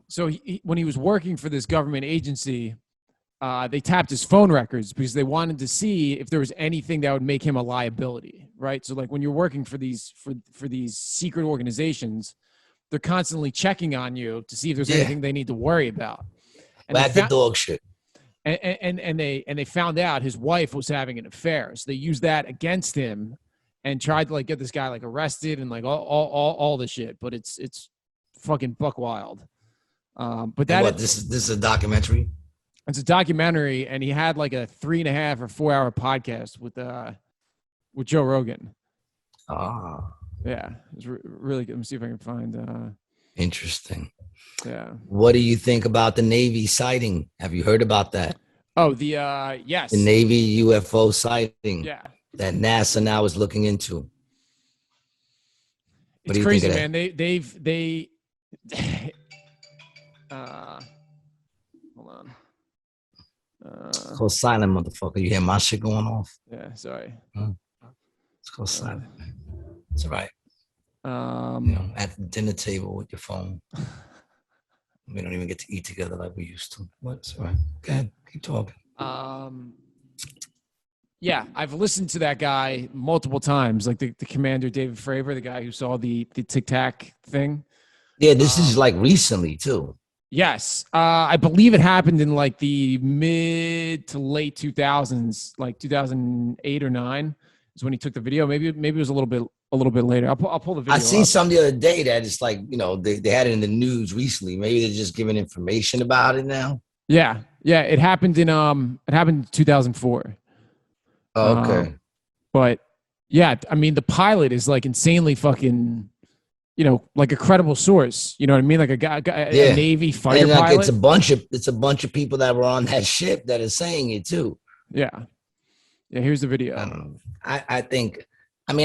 Speaker 2: So when he was working for this government agency, they tapped his phone records because they wanted to see if there was anything that would make him a liability, right? So like when you're working for these secret organizations, they're constantly checking on you to see if there's anything they need to worry about. And
Speaker 1: that's the dog shit.
Speaker 2: And they found out his wife was having an affair, so they used that against him and tried to like get this guy like arrested and like all the shit. But it's fucking buck wild. But
Speaker 1: this is a documentary.
Speaker 2: It's a documentary, and he had like a 3.5 or 4 hour podcast with Joe Rogan. Yeah, it's really good. Let me see if I can find.
Speaker 1: Interesting.
Speaker 2: Yeah.
Speaker 1: What do you think about the Navy sighting? Have you heard about that?
Speaker 2: Oh, yes.
Speaker 1: The Navy UFO sighting.
Speaker 2: Yeah.
Speaker 1: That NASA now is looking into.
Speaker 2: It's crazy, man. They hold on.
Speaker 1: It's called silent, motherfucker. You hear my shit going off?
Speaker 2: Yeah, sorry.
Speaker 1: It's called silent. It's all right. At the dinner table with your phone. We don't even get to eat together like we used to. What's all right? Go ahead, keep talking.
Speaker 2: Yeah, I've listened to that guy multiple times, like the commander David Fravor, the guy who saw the Tic Tac thing.
Speaker 1: Yeah, this is like recently too.
Speaker 2: Yes, I believe it happened in like the mid to late 2000s, like 2008 or 9 is when he took the video. Maybe it was a little bit later. I'll pull the video.
Speaker 1: I seen some the other day that it's like, they had it in the news recently. Maybe they're just giving information about it now.
Speaker 2: Yeah, it happened in 2004.
Speaker 1: Oh, okay.
Speaker 2: But yeah, I mean, the pilot is like insanely fucking, like a credible source. You know what I mean? Like a Navy fighter pilot.
Speaker 1: It's a bunch of people that were on that ship that is saying it too.
Speaker 2: Yeah. Here's the video.
Speaker 1: I don't know. I think who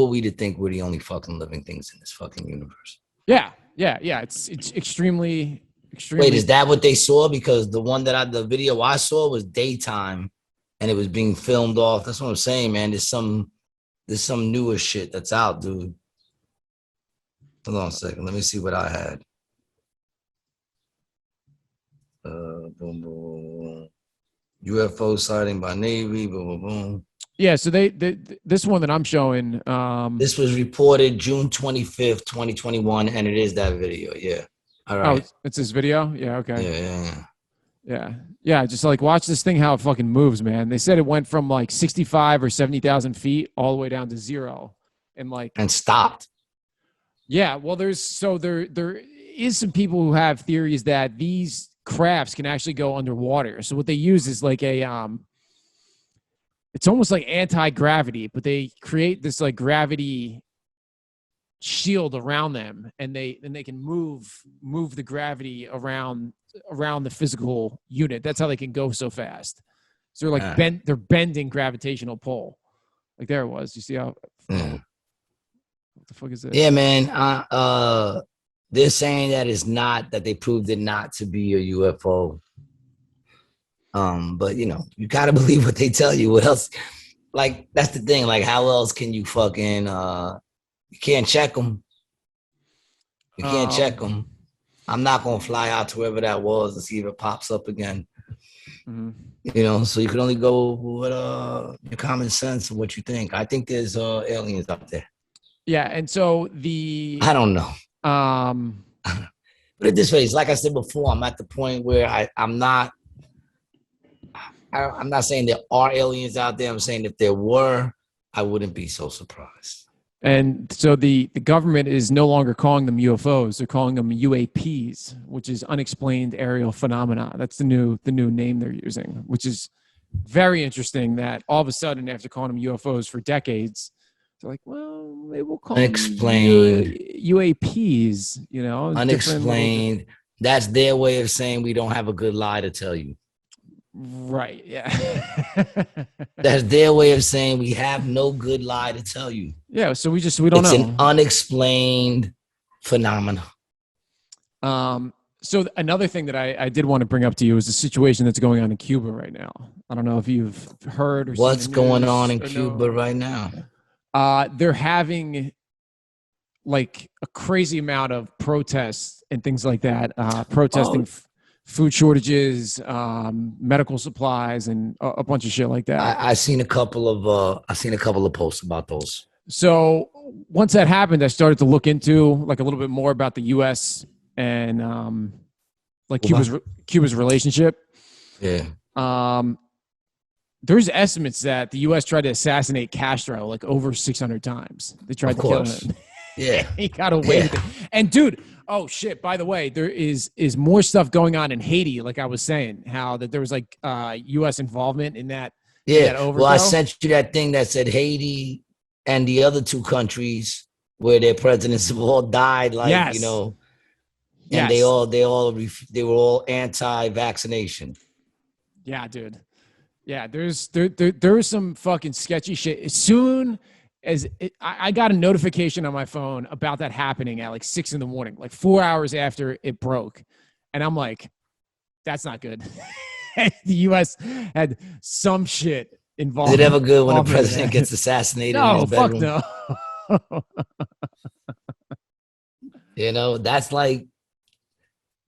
Speaker 1: are we to think we're the only fucking living things in this fucking universe?
Speaker 2: Yeah. It's extremely.
Speaker 1: Wait, is that what they saw? Because the video I saw was daytime, and it was being filmed off. That's what I'm saying, man. There's some newer shit that's out, dude. Hold on a second. Let me see what I had. Boom, boom. UFO sighting by Navy. Boom, boom, boom.
Speaker 2: Yeah. So this one that I'm showing.
Speaker 1: This was reported June 25th, 2021, and it is that video. Yeah. All right.
Speaker 2: Oh, it's this video? Yeah, okay.
Speaker 1: Yeah.
Speaker 2: Just like watch this thing, how it fucking moves, man. They said it went from like 65 or 70,000 feet all the way down to 0. And
Speaker 1: stopped.
Speaker 2: Yeah, well, there is some people who have theories that these crafts can actually go underwater. So what they use is like it's almost like anti-gravity, but they create this like gravity shield around them, and they can move the gravity around the physical unit. That's how they can go so fast. So they're like they're bending gravitational pull. Like there it was. You see how? What the fuck is this?
Speaker 1: Yeah, man. They're saying that they proved it not to be a UFO. But you gotta believe what they tell you. What else? Like that's the thing. Like how else can you fucking you can't check them. You can't check them. I'm not going to fly out to wherever that was and see if it pops up again. Mm-hmm. So you can only go with your common sense of what you think. I think there's aliens out there.
Speaker 2: Yeah, and so
Speaker 1: I don't know. Put it this way. It's like I said before, I'm at the point where I'm not saying there are aliens out there. I'm saying if there were, I wouldn't be so surprised.
Speaker 2: And so the government is no longer calling them UFOs; they're calling them UAPs, which is unexplained aerial phenomena. That's the new name they're using, which is very interesting. That all of a sudden, after calling them UFOs for decades, they're like, well, maybe we'll call
Speaker 1: unexplained
Speaker 2: them UAPs.
Speaker 1: Unexplained. That's their way of saying we don't have a good lie to tell you.
Speaker 2: Right. Yeah.
Speaker 1: That's their way of saying we have no good lie to tell you.
Speaker 2: Yeah. So we don't know.
Speaker 1: It's an unexplained phenomenon.
Speaker 2: So another thing that I did want to bring up to you is the situation that's going on in Cuba right now. I don't know if you've heard or
Speaker 1: what's
Speaker 2: seen
Speaker 1: going on in Cuba right now.
Speaker 2: They're having like a crazy amount of protests and things like that. Protesting food shortages, medical supplies, and a bunch of shit like that.
Speaker 1: I seen a couple of posts about those.
Speaker 2: So once that happened, I started to look into like a little bit more about the U.S. and Cuba's relationship.
Speaker 1: Yeah.
Speaker 2: There's estimates that the U.S. tried to assassinate Castro like over 600 times. They tried to kill him.
Speaker 1: Yeah.
Speaker 2: He got away with it. And dude, oh shit, by the way, there is more stuff going on in Haiti, like I was saying, how that there was like US involvement in that.
Speaker 1: Yeah.
Speaker 2: That overthrow.
Speaker 1: Well, I sent you that thing that said Haiti and the other two countries where their presidents have all died, like,
Speaker 2: yes.
Speaker 1: And
Speaker 2: yes.
Speaker 1: they were all anti-vaccination.
Speaker 2: Yeah, dude. Yeah, there's some fucking sketchy shit. As soon as I got a notification on my phone about that happening at like 6 a.m, like 4 hours after it broke. And I'm like, that's not good. The U.S. had some shit
Speaker 1: Is it ever good when the
Speaker 2: involvement in
Speaker 1: president
Speaker 2: that.
Speaker 1: gets assassinated in
Speaker 2: No,
Speaker 1: his bedroom?
Speaker 2: fuck no.
Speaker 1: You know, that's like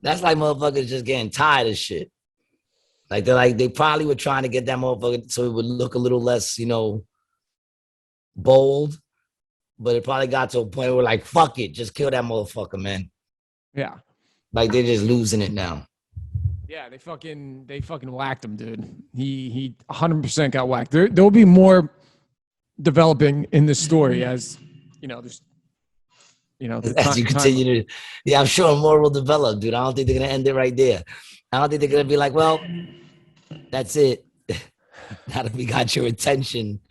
Speaker 1: motherfuckers just getting tired of shit. Like they probably were trying to get that motherfucker so it would look a little less, you know, bold. But it probably got to a point where like, fuck it, just kill that motherfucker, man.
Speaker 2: Yeah.
Speaker 1: Like they're just losing it now.
Speaker 2: Yeah, they fucking whacked him, dude. He 100% got whacked. There'll be more developing in this story as you know. There's
Speaker 1: As you continue to, yeah, I'm sure more will develop, dude. I don't think they're gonna end it right there. I don't think they're gonna be like, well, that's it. Now that we got your attention.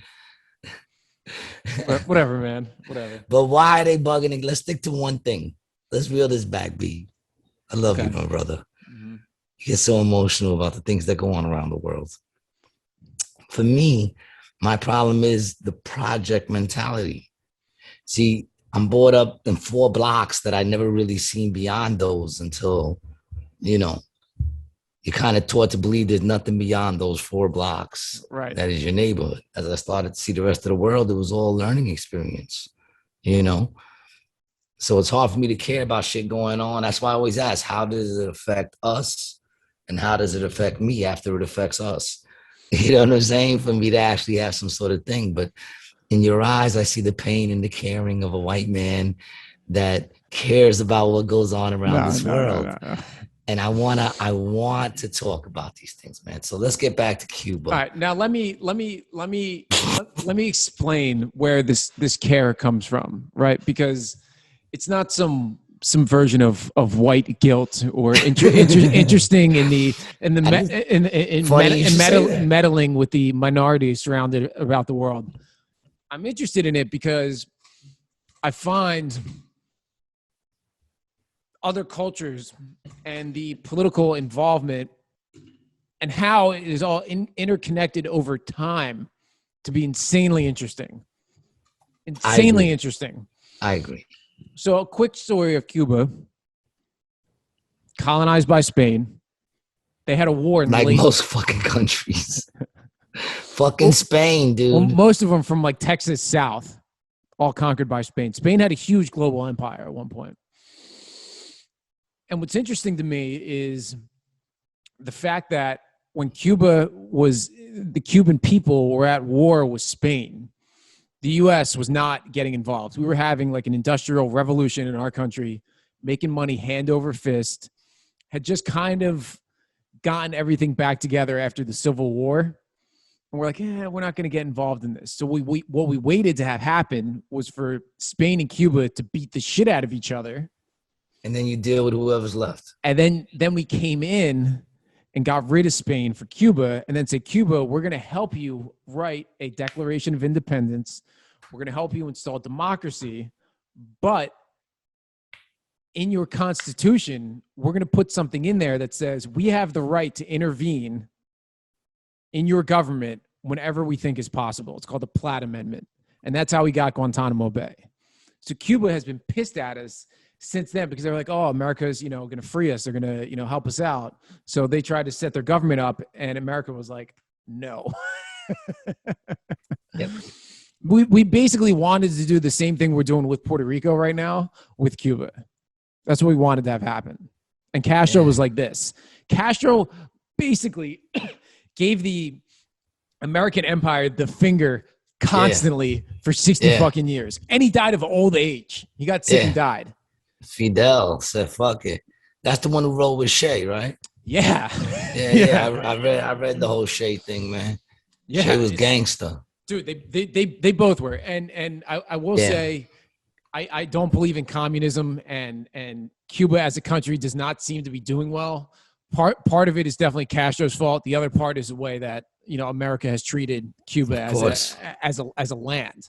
Speaker 2: Whatever, man. Whatever.
Speaker 1: But why are they bugging it? Let's stick to one thing. Let's reel this back, B. I love you, my brother. Mm-hmm. You get so emotional about the things that go on around the world. For me, my problem is the project mentality. See, I'm brought up in 4 blocks that I never really seen beyond those until, you know, you're kind of taught to believe there's nothing beyond those 4 blocks.
Speaker 2: Right.
Speaker 1: That is your neighborhood. As I started to see the rest of the world, it was all learning experience, you know? So it's hard for me to care about shit going on. That's why I always ask, how does it affect us? And how does it affect me after it affects us? You know what I'm saying? For me to actually have some sort of thing. But in your eyes, I see the pain and the caring of a white man that cares about what goes on around this world. No. And I want to talk about these things, man. So let's get back to Cuba.
Speaker 2: All right, now let me explain where this care comes from, right? Because it's not some version of white guilt or interesting in meddling with the minorities surrounded about the world. I'm interested in it because I find other cultures and the political involvement and how it is all interconnected over time to be insanely interesting. Interesting.
Speaker 1: I agree.
Speaker 2: So a quick story of Cuba, colonized by Spain. They had a war in
Speaker 1: like
Speaker 2: the late...
Speaker 1: most fucking countries. Fucking Spain, dude.
Speaker 2: Well, most of them from like Texas south, all conquered by Spain. Spain had a huge global empire at one point. And what's interesting to me is the fact that when the Cuban people were at war with Spain, the U.S. was not getting involved. We were having like an industrial revolution in our country, making money hand over fist, had just kind of gotten everything back together after the Civil War. And we're like, we're not going to get involved in this. So what we waited to have happen was for Spain and Cuba to beat the shit out of each other.
Speaker 1: And then you deal with whoever's left.
Speaker 2: And then we came in and got rid of Spain for Cuba and then said, Cuba, we're going to help you write a Declaration of Independence. We're going to help you install democracy. But in your constitution, we're going to put something in there that says we have the right to intervene in your government whenever we think is possible. It's called the Platt Amendment. And that's how we got Guantanamo Bay. So Cuba has been pissed at us since then because they were like, oh, America's, going to free us. They're going to, help us out. So they tried to set their government up and America was like, no.
Speaker 1: Yep.
Speaker 2: We basically wanted to do the same thing we're doing with Puerto Rico right now with Cuba. That's what we wanted to have happen. And Castro was like this. Castro basically gave the American empire the finger constantly for 60 fucking years. And he died of old age. He got sick and died.
Speaker 1: Fidel said, fuck it. That's the one who rolled with Shay, right?
Speaker 2: Yeah.
Speaker 1: I read the whole Shay thing, man. Yeah. Shay was gangster.
Speaker 2: Dude, they both were. And I will say, I don't believe in communism and Cuba as a country does not seem to be doing well. Part of it is definitely Castro's fault. The other part is the way that, America has treated Cuba as a land.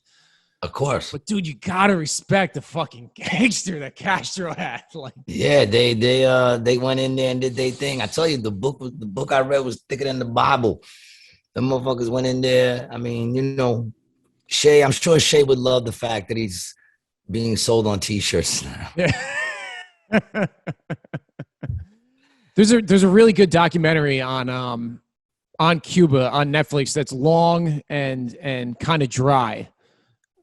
Speaker 1: Of course.
Speaker 2: But dude, you gotta respect the fucking gangster that Castro had. Like,
Speaker 1: yeah, they went in there and did their thing. I tell you, the book I read was thicker than the Bible. The motherfuckers went in there. I mean, Shay, I'm sure Shay would love the fact that he's being sold on t-shirts now.
Speaker 2: Yeah. There's a really good documentary on on Cuba on Netflix that's long and kind of dry.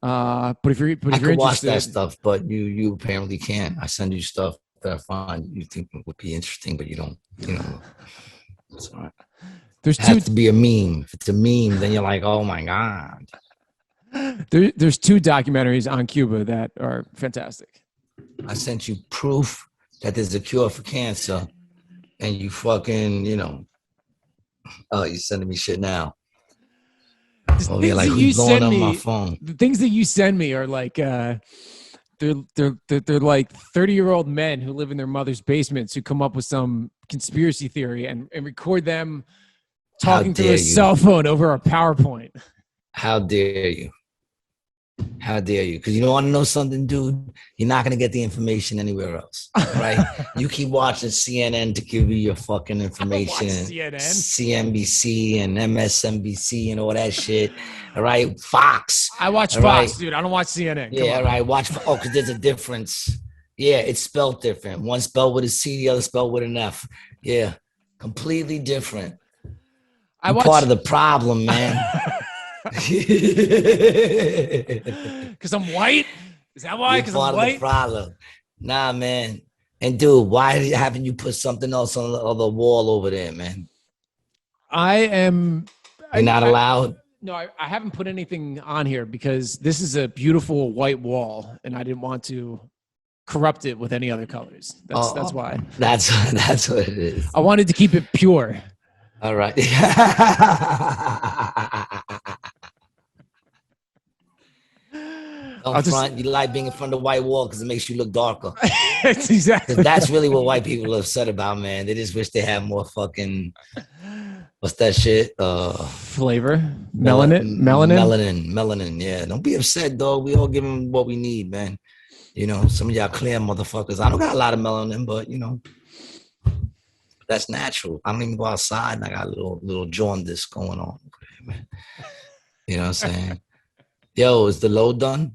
Speaker 2: But if you're
Speaker 1: I could watch
Speaker 2: interested,
Speaker 1: that stuff, but you apparently can't. I send you stuff that I find you think would be interesting, but you don't. It's all right.
Speaker 2: there's
Speaker 1: It has
Speaker 2: two
Speaker 1: to be a meme. If it's a meme, then you're like, oh my god.
Speaker 2: there's two documentaries on Cuba that are fantastic.
Speaker 1: I sent you proof that there's a cure for cancer, and you fucking, oh, you're sending me shit now. Oh, you're like, who's blowing up my phone?
Speaker 2: The things that you send me are like they're like 30-year-old men who live in their mother's basements who come up with some conspiracy theory and record them talking through a cell phone over a PowerPoint.
Speaker 1: How dare you? How dare you? Because you don't want to know something, dude. You're not going to get the information anywhere else, right? You keep watching CNN to give you your fucking information. CNBC and MSNBC and all that shit. All right, Fox.
Speaker 2: I watch Fox, right? Dude. I don't watch CNN.
Speaker 1: Yeah, right. Watch. Oh, because there's a difference. Yeah, it's spelled different. One spelled with a C, the other spelled with an F. Yeah, completely different. I'm part of the problem, man.
Speaker 2: Because I'm white? Is that why? Because I'm white?
Speaker 1: The problem. Nah, man. And dude, why haven't you put something else on the wall over there, man?
Speaker 2: You're
Speaker 1: not allowed?
Speaker 2: No, I haven't put anything on here because this is a beautiful white wall, and I didn't want to corrupt it with any other colors. That's why.
Speaker 1: That's what it is.
Speaker 2: I wanted to keep it pure.
Speaker 1: All right. You like being in front of the white wall because it makes you look darker.
Speaker 2: Exactly.
Speaker 1: That's really what white people are upset about, man. They just wish they had more fucking, what's that shit?
Speaker 2: Flavor? Melanin?
Speaker 1: Yeah. Don't be upset, dog. We all give them what we need, man. Some of y'all clear motherfuckers. I don't got a lot of melanin, but that's natural. I don't even go outside and I got a little jaundice going on. Man. You know what I'm saying? Yo, is the load done?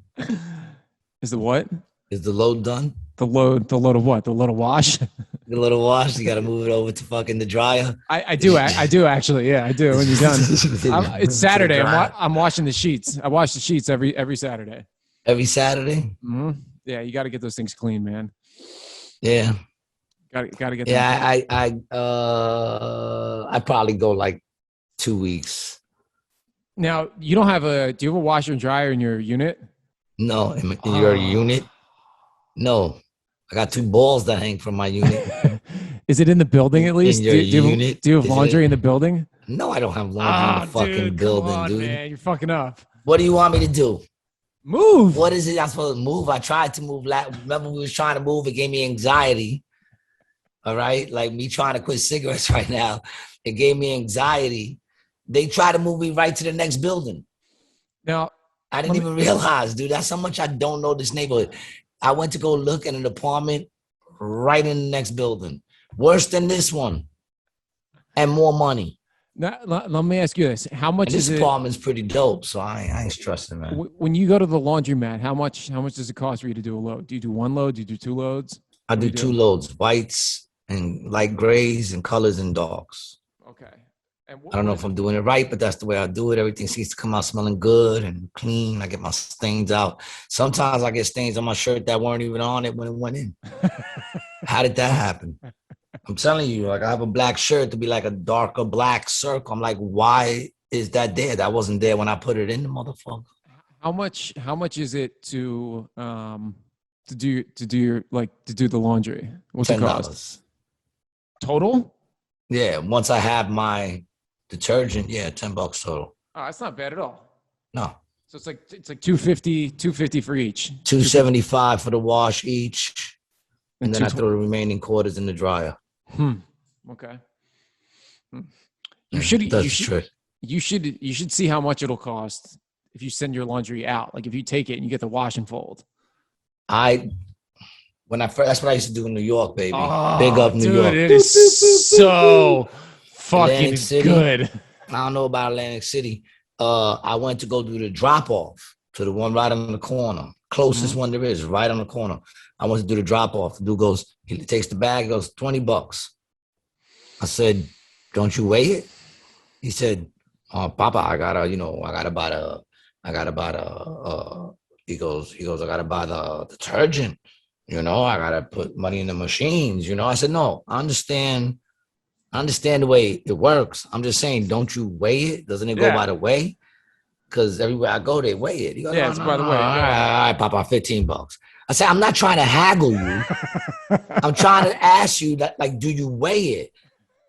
Speaker 2: Is the what?
Speaker 1: Is the load done?
Speaker 2: The load of what? The load of wash?
Speaker 1: The load of wash. You got to move it over to fucking the dryer.
Speaker 2: I do actually. Yeah, I do. When you're done, it's Saturday. I'm washing the sheets. I wash the sheets every Saturday.
Speaker 1: Every Saturday?
Speaker 2: Mm-hmm. Yeah, you got to get those things clean, man.
Speaker 1: Yeah.
Speaker 2: Got to get.
Speaker 1: Yeah, I probably go like 2 weeks.
Speaker 2: Now, do you have a washer and dryer in your unit?
Speaker 1: No, in your unit? No. I got 2 balls that hang from my unit.
Speaker 2: Is it in the building at least?
Speaker 1: In your unit?
Speaker 2: Do you have laundry in the building?
Speaker 1: No, I don't have laundry in the fucking building,
Speaker 2: come on,
Speaker 1: dude.
Speaker 2: Man, you're fucking up.
Speaker 1: What do you want me to do?
Speaker 2: Move.
Speaker 1: What is it I'm supposed to move? I tried to move. Remember we was trying to move. It gave me anxiety. All right? Like me trying to quit cigarettes right now. It gave me anxiety. They try to move me right to the next building.
Speaker 2: Now,
Speaker 1: I didn't even realize, dude. That's how much I don't know this neighborhood. I went to go look at an apartment right in the next building. Worse than this one. And more money.
Speaker 2: Now, let me ask you this. How much is it?
Speaker 1: This apartment's pretty dope, so I ain't stressing, man.
Speaker 2: When you go to the laundromat, how much does it cost for you to do a load? Do you do 1 load? Do you do 2 loads?
Speaker 1: I do 2 loads. Whites and light grays and colors and darks.
Speaker 2: Okay.
Speaker 1: I don't know if I'm doing it right, but that's the way I do it. Everything seems to come out smelling good and clean. I get my stains out. Sometimes I get stains on my shirt that weren't even on it when it went in. How did that happen? I'm telling you, like I have a black shirt to be like a darker black circle. I'm like, why is that there? That wasn't there when I put it in the motherfucker.
Speaker 2: How much is it to do the laundry? What's $10. It cost? Total?
Speaker 1: Yeah, once I have my detergent, yeah, $10 total.
Speaker 2: Oh, that's not bad at all.
Speaker 1: No.
Speaker 2: So it's like $250 for each.
Speaker 1: $275 for the wash each. And then I throw the remaining quarters in the dryer.
Speaker 2: Okay. You should see how much it'll cost if you send your laundry out. Like if you take it and you get the wash and fold.
Speaker 1: That's what I used to do in New York, baby. Oh, big up New York.
Speaker 2: It is so fucking good.
Speaker 1: I don't know about Atlantic City. I went to go do the drop off to the one right on the corner. Closest one there is, right on the corner. I went to do the drop off. The dude goes, he takes the bag, goes $20. I said, don't you weigh it? He said, Papa, I gotta, I gotta buy he goes, I gotta buy the detergent. I gotta put money in the machines. I said, no, I understand the way it works. I'm just saying, don't you weigh it? Doesn't it go by the way? Because everywhere I go, they weigh it. He goes,
Speaker 2: Yeah,
Speaker 1: no,
Speaker 2: it's
Speaker 1: no,
Speaker 2: by the
Speaker 1: no.
Speaker 2: way.
Speaker 1: All right, Papa, $15. I said, I'm not trying to haggle you. I'm trying to ask you that, like, do you weigh it?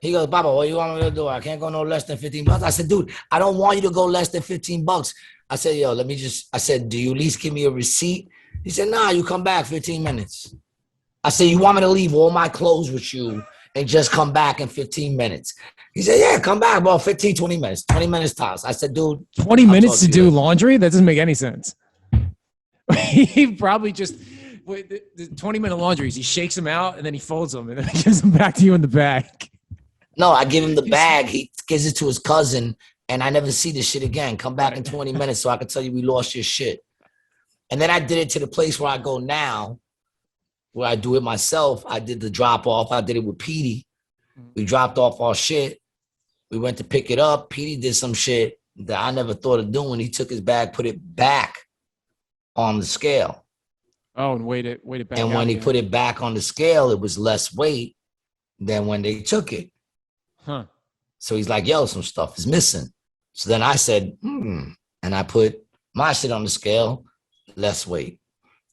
Speaker 1: He goes, Papa, what do you want me to do? I can't go no less than $15. I said, dude, I don't want you to go less than $15. I said, yo, I said, do you at least give me a receipt? He said, nah, you come back 15 minutes. I said, you want me to leave all my clothes with you and just come back in 15 minutes? He said, yeah, come back about 15, 20 minutes, 20 minutes tops. I said, dude.
Speaker 2: 20 minutes to do laundry? That doesn't make any sense. He probably just, the 20-minute laundries, he shakes them out and then he folds them and then he gives them back to you in the bag.
Speaker 1: No, I give him the bag. He gives it to his cousin and I never see this shit again. Come back in 20 minutes so I can tell you we lost your shit. And then I did it to the place where I go now, where I do it myself. I did the drop off. I did it with Petey. We dropped off our shit. We went to pick it up. Petey did some shit that I never thought of doing. He took his bag, put it back on the scale.
Speaker 2: Oh, and weighed it back.
Speaker 1: And when he put it back on the scale, it was less weight than when they took it.
Speaker 2: Huh.
Speaker 1: So he's like, yo, some stuff is missing. So then I said, and I put my shit on the scale, less weight.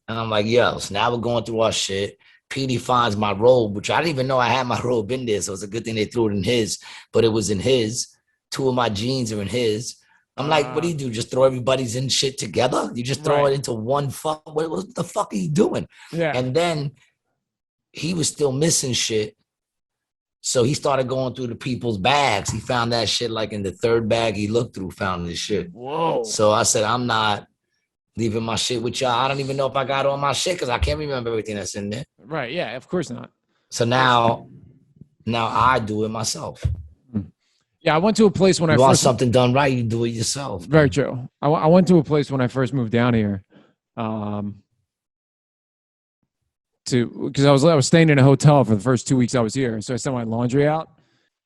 Speaker 1: And I'm like, yo, so now we're going through our shit. Petey finds my robe, which I didn't even know I had my robe in there. So it's a good thing they threw it in his, but it was in his. 2 of my jeans are in his. I'm like, what do you do? Just throw everybody's in shit together? You just throw it into one fuck? What the fuck are you doing?
Speaker 2: Yeah.
Speaker 1: And then he was still missing shit. So he started going through the people's bags. He found that shit like in the third bag he looked through, found this shit.
Speaker 2: Whoa.
Speaker 1: So I said, I'm not leaving my shit with y'all. I don't even know if I got all my shit because I can't remember everything that's in there.
Speaker 2: Right. Yeah, of course not.
Speaker 1: So now I do it myself.
Speaker 2: Yeah, I went to a place when
Speaker 1: you want something done right, you do it yourself.
Speaker 2: Very true. I went to a place when I first moved down here. Because I was staying in a hotel for the first 2 weeks I was here. So I sent my laundry out.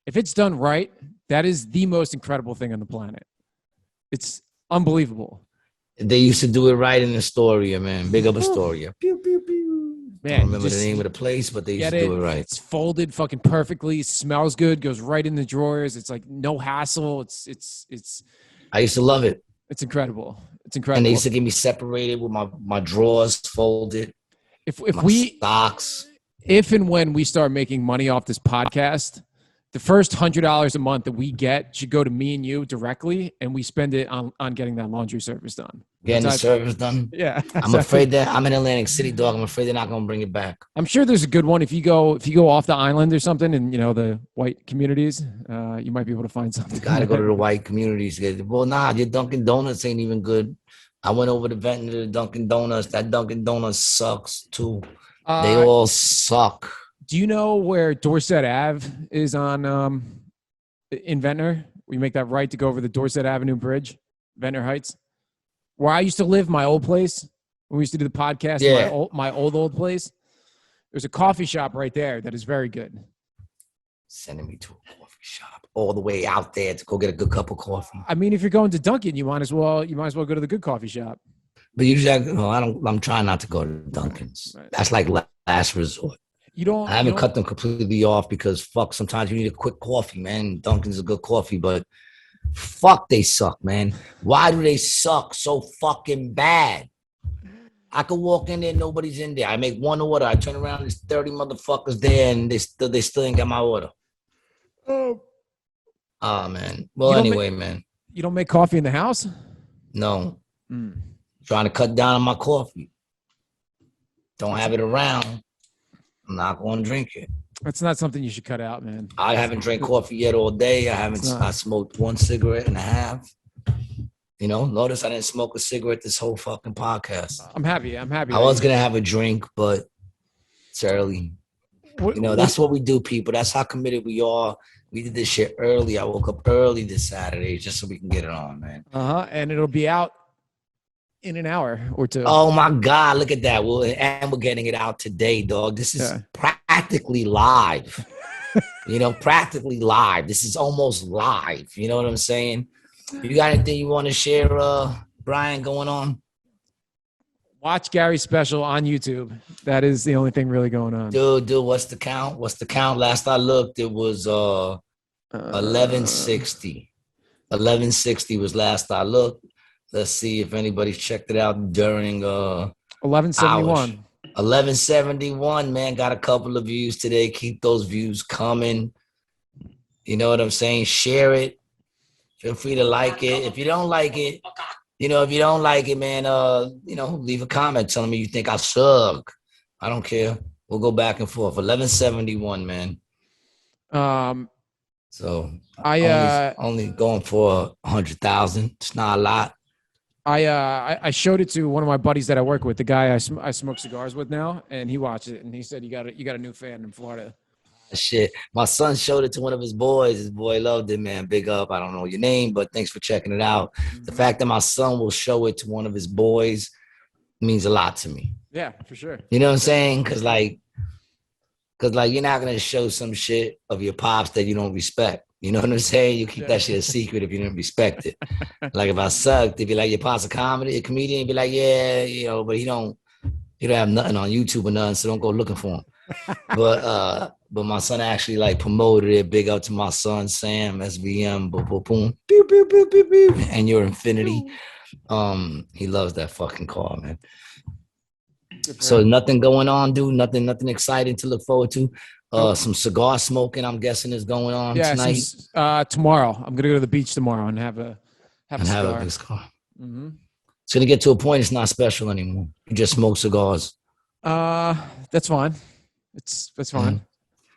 Speaker 2: If it's done right, that is the most incredible thing on the planet. It's unbelievable.
Speaker 1: They used to do it right in Astoria, man. Big up Astoria. Pew, pew, pew. Man, I don't remember the name of the place, but they used to do it right.
Speaker 2: It's folded fucking perfectly. Smells good. Goes right in the drawers. It's like no hassle. It's.
Speaker 1: I used to love it.
Speaker 2: It's incredible. It's incredible.
Speaker 1: And they used to get me separated with my drawers folded.
Speaker 2: If we
Speaker 1: stocks.
Speaker 2: If and when we start making money off this podcast, the first $100 a month that we get should go to me and you directly, and we spend it on getting that laundry service done.
Speaker 1: Getting the service done?
Speaker 2: Yeah.
Speaker 1: I'm afraid that I'm in Atlantic City, dog. I'm afraid they're not going to bring it back.
Speaker 2: I'm sure there's a good one. If you go off the island or something in, the white communities, you might be able to find something.
Speaker 1: You got to go to the white communities. Well, nah, your Dunkin' Donuts ain't even good. I went over to Benton to the Dunkin' Donuts. That Dunkin' Donuts sucks, too. They all suck.
Speaker 2: Do you know where Dorset Ave is on in Ventnor? We make that right to go over the Dorset Avenue Bridge, Ventnor Heights, where I used to live, my old place. When we used to do the podcast, my old place. There's a coffee shop right there that is very good.
Speaker 1: Sending me to a coffee shop all the way out there to go get a good cup of coffee.
Speaker 2: I mean, if you're going to Dunkin', you might as well go to the good coffee shop.
Speaker 1: But usually, I'm trying not to go to Dunkin's. Right. That's like last resort. I haven't cut them completely off because fuck, sometimes you need a quick coffee, man. Dunkin's a good coffee, but fuck, they suck, man. Why do they suck so fucking bad? I could walk in there, nobody's in there. I make one order, I turn around, there's 30 motherfuckers there, and they still ain't got my order. Oh man. Well, anyway, man.
Speaker 2: You don't make coffee in the house?
Speaker 1: No. Trying to cut down on my coffee. Don't have it around. I'm not going to drink it.
Speaker 2: That's not something you should cut out, man.
Speaker 1: I haven't drank coffee yet all day. I smoked 1 cigarette and a half. Notice I didn't smoke a cigarette this whole fucking podcast.
Speaker 2: I'm happy. I
Speaker 1: was going to have a drink, but it's early. That's what we do, people. That's how committed we are. We did this shit early. I woke up early this Saturday just so we can get it on, man.
Speaker 2: And it'll be out in an hour or two.
Speaker 1: Oh my God, look at that. We're getting it out today, dog. This is practically live. You know, practically live. This is almost live. You know what I'm saying? You got anything you want to share, Brian, going on?
Speaker 2: Watch Gary's special on YouTube. That is the only thing really going on.
Speaker 1: Dude, what's the count? What's the count? Last I looked, it was 1160. 1160 was last I looked. Let's see if anybody's checked it out during
Speaker 2: 1171.
Speaker 1: 1171, man. Got a couple of views today. Keep those views coming. You know what I'm saying? Share it. Feel free to like it. If you don't like it, if you don't like it, man, leave a comment telling me you think I suck. I don't care. We'll go back and forth. 1171, man. So I only going for 100,000. It's not a lot.
Speaker 2: I showed it to one of my buddies that I work with, the guy I smoke cigars with now, and he watched it and he said you got a new fan in Florida.
Speaker 1: Shit, my son showed it to one of his boys. His boy loved it, man. Big up. I don't know your name, but thanks for checking it out. The fact that my son will show it to one of his boys means a lot to me.
Speaker 2: Yeah, for sure.
Speaker 1: You know what I'm saying? Because you're not gonna show some shit of your pops that you don't respect. You know what I'm saying? You keep that shit a secret if you didn't respect it. Like if I sucked, if you like your pop's a comedian, you'd be like, yeah, but he don't have nothing on YouTube or nothing, so don't go looking for him. But my son actually like promoted it. Big up to my son Sam, SVM, boom, boom, boom, pew, pew, pew, pew, pew, and your infinity. He loves that fucking car, man. So nothing going on, dude. Nothing exciting to look forward to. Some cigar smoking, I'm guessing, is going on tonight.
Speaker 2: Tomorrow, I'm gonna go to the beach tomorrow and have a
Speaker 1: cigar. Mm-hmm. It's gonna get to a point it's not special anymore. You just smoke cigars.
Speaker 2: That's fine. That's fine.
Speaker 1: Mm-hmm.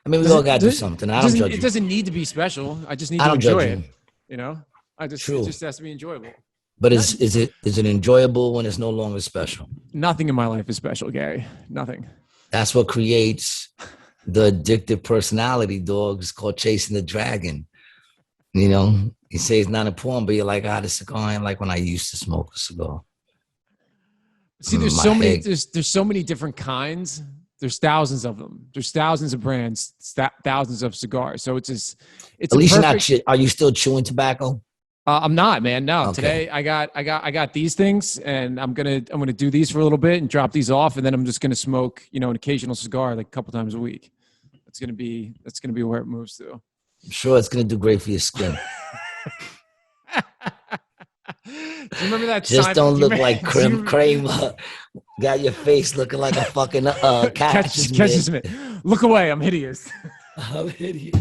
Speaker 1: I mean, we all gotta do something. I don't judge you.
Speaker 2: It doesn't need to be special. I just need to enjoy it. You know, it just has to be enjoyable.
Speaker 1: But is it enjoyable when it's no longer special?
Speaker 2: Nothing in my life is special, Gary. Nothing.
Speaker 1: That's what creates the addictive personality, dog. It's called chasing the dragon. You know, you say it's not important, but you're like, the cigar ain't like when I used to smoke a cigar.
Speaker 2: See, there's so many different kinds. There's thousands of them. There's thousands of brands, thousands of cigars. So it's
Speaker 1: at least you're not. Are you still chewing tobacco?
Speaker 2: I'm not, man. No.
Speaker 1: Okay.
Speaker 2: Today I got these things, and I'm gonna do these for a little bit and drop these off, and then I'm just gonna smoke, an occasional cigar like a couple times a week. That's gonna be where it moves to.
Speaker 1: I'm sure it's gonna do great for your skin.
Speaker 2: Do you remember that?
Speaker 1: Just don't look like Kramer. Got your face looking like a fucking catches
Speaker 2: me. Look away, I'm hideous.
Speaker 1: I'm hideous.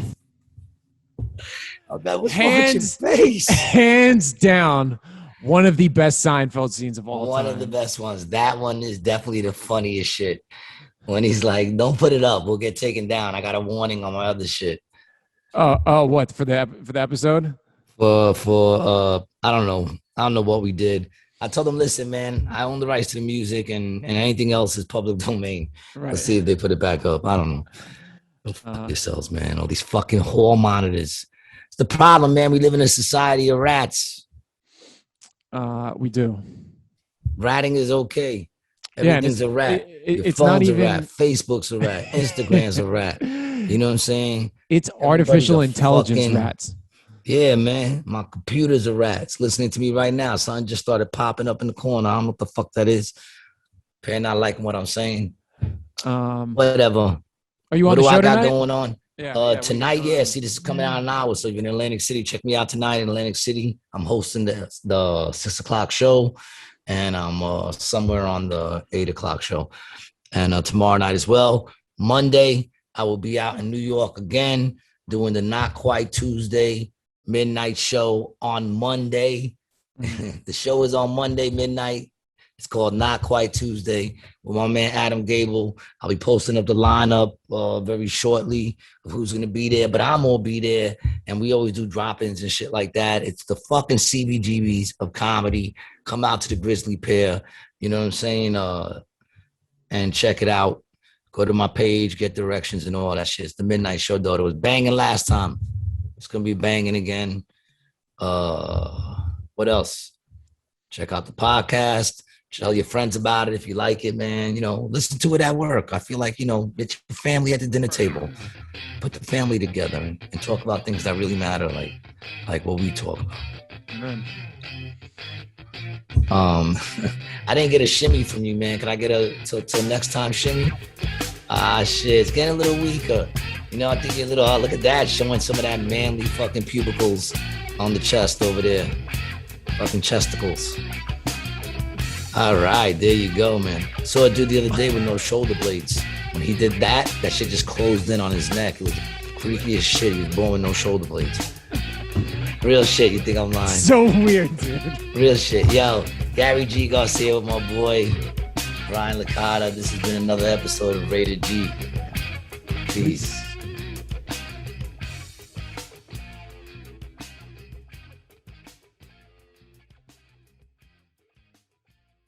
Speaker 1: Oh, that was face.
Speaker 2: Hands down, one of the best Seinfeld scenes of all time.
Speaker 1: One of the best ones. That one is definitely the funniest shit. When he's like, "Don't put it up, we'll get taken down." I got a warning on my other shit.
Speaker 2: What for the episode?
Speaker 1: For I don't know what we did. I told them, listen, man, I own the rights to the music, and anything else is public domain. Right. Let's see if they put it back up. I don't know. Fuck yourselves, man. All these fucking hall monitors. It's the problem, man. We live in a society of rats.
Speaker 2: We do.
Speaker 1: Ratting is okay. Everything's a rat.
Speaker 2: It's not even
Speaker 1: a rat. Facebook's a rat. Instagram's a rat. You know what I'm saying?
Speaker 2: It's artificial intelligence rats.
Speaker 1: Yeah, man. My computer's a rat. It's listening to me right now. Something just started popping up in the corner. I don't know what the fuck that is. Apparently not liking what I'm saying. Whatever.
Speaker 2: Are you on the show
Speaker 1: What do I got
Speaker 2: tonight?
Speaker 1: going on? Tonight, see, this is coming out in an hour. So if you're in Atlantic City, check me out tonight in Atlantic City. I'm hosting the 6:00 show, and I'm somewhere on the 8:00 show. And tomorrow night as well. Monday, I will be out in New York again, doing the Not Quite Tuesday midnight show on Monday. The show is on Monday midnight. It's called Not Quite Tuesday with my man Adam Gable. I'll be posting up the lineup very shortly of who's going to be there, but I'm going to be there, and we always do drop-ins and shit like that. It's the fucking CBGBs of comedy. Come out to the Grizzly Pear, you know what I'm saying, and check it out. Go to my page, get directions and all that shit. It's the midnight show, though. It was banging last time. It's going to be banging again. What else? Check out the podcast. Tell your friends about it if you like it, man. Listen to it at work. I feel like, get your family at the dinner table. Put the family together and talk about things that really matter, like what we talk about.
Speaker 2: Amen.
Speaker 1: I didn't get a shimmy from you, man. Can I get a till next time shimmy? Shit, it's getting a little weaker. I think you're a little, look at that, showing some of that manly fucking pubicles on the chest over there. Fucking chesticles. All right, there you go, man. Saw a dude the other day with no shoulder blades. When he did that shit just closed in on his neck. It was the creepiest shit. He was born with no shoulder blades. Real shit, you think I'm lying?
Speaker 2: So weird, dude.
Speaker 1: Real shit. Yo, Gary G. Garcia with my boy, Brian Licata. This has been another episode of Rated G. Peace.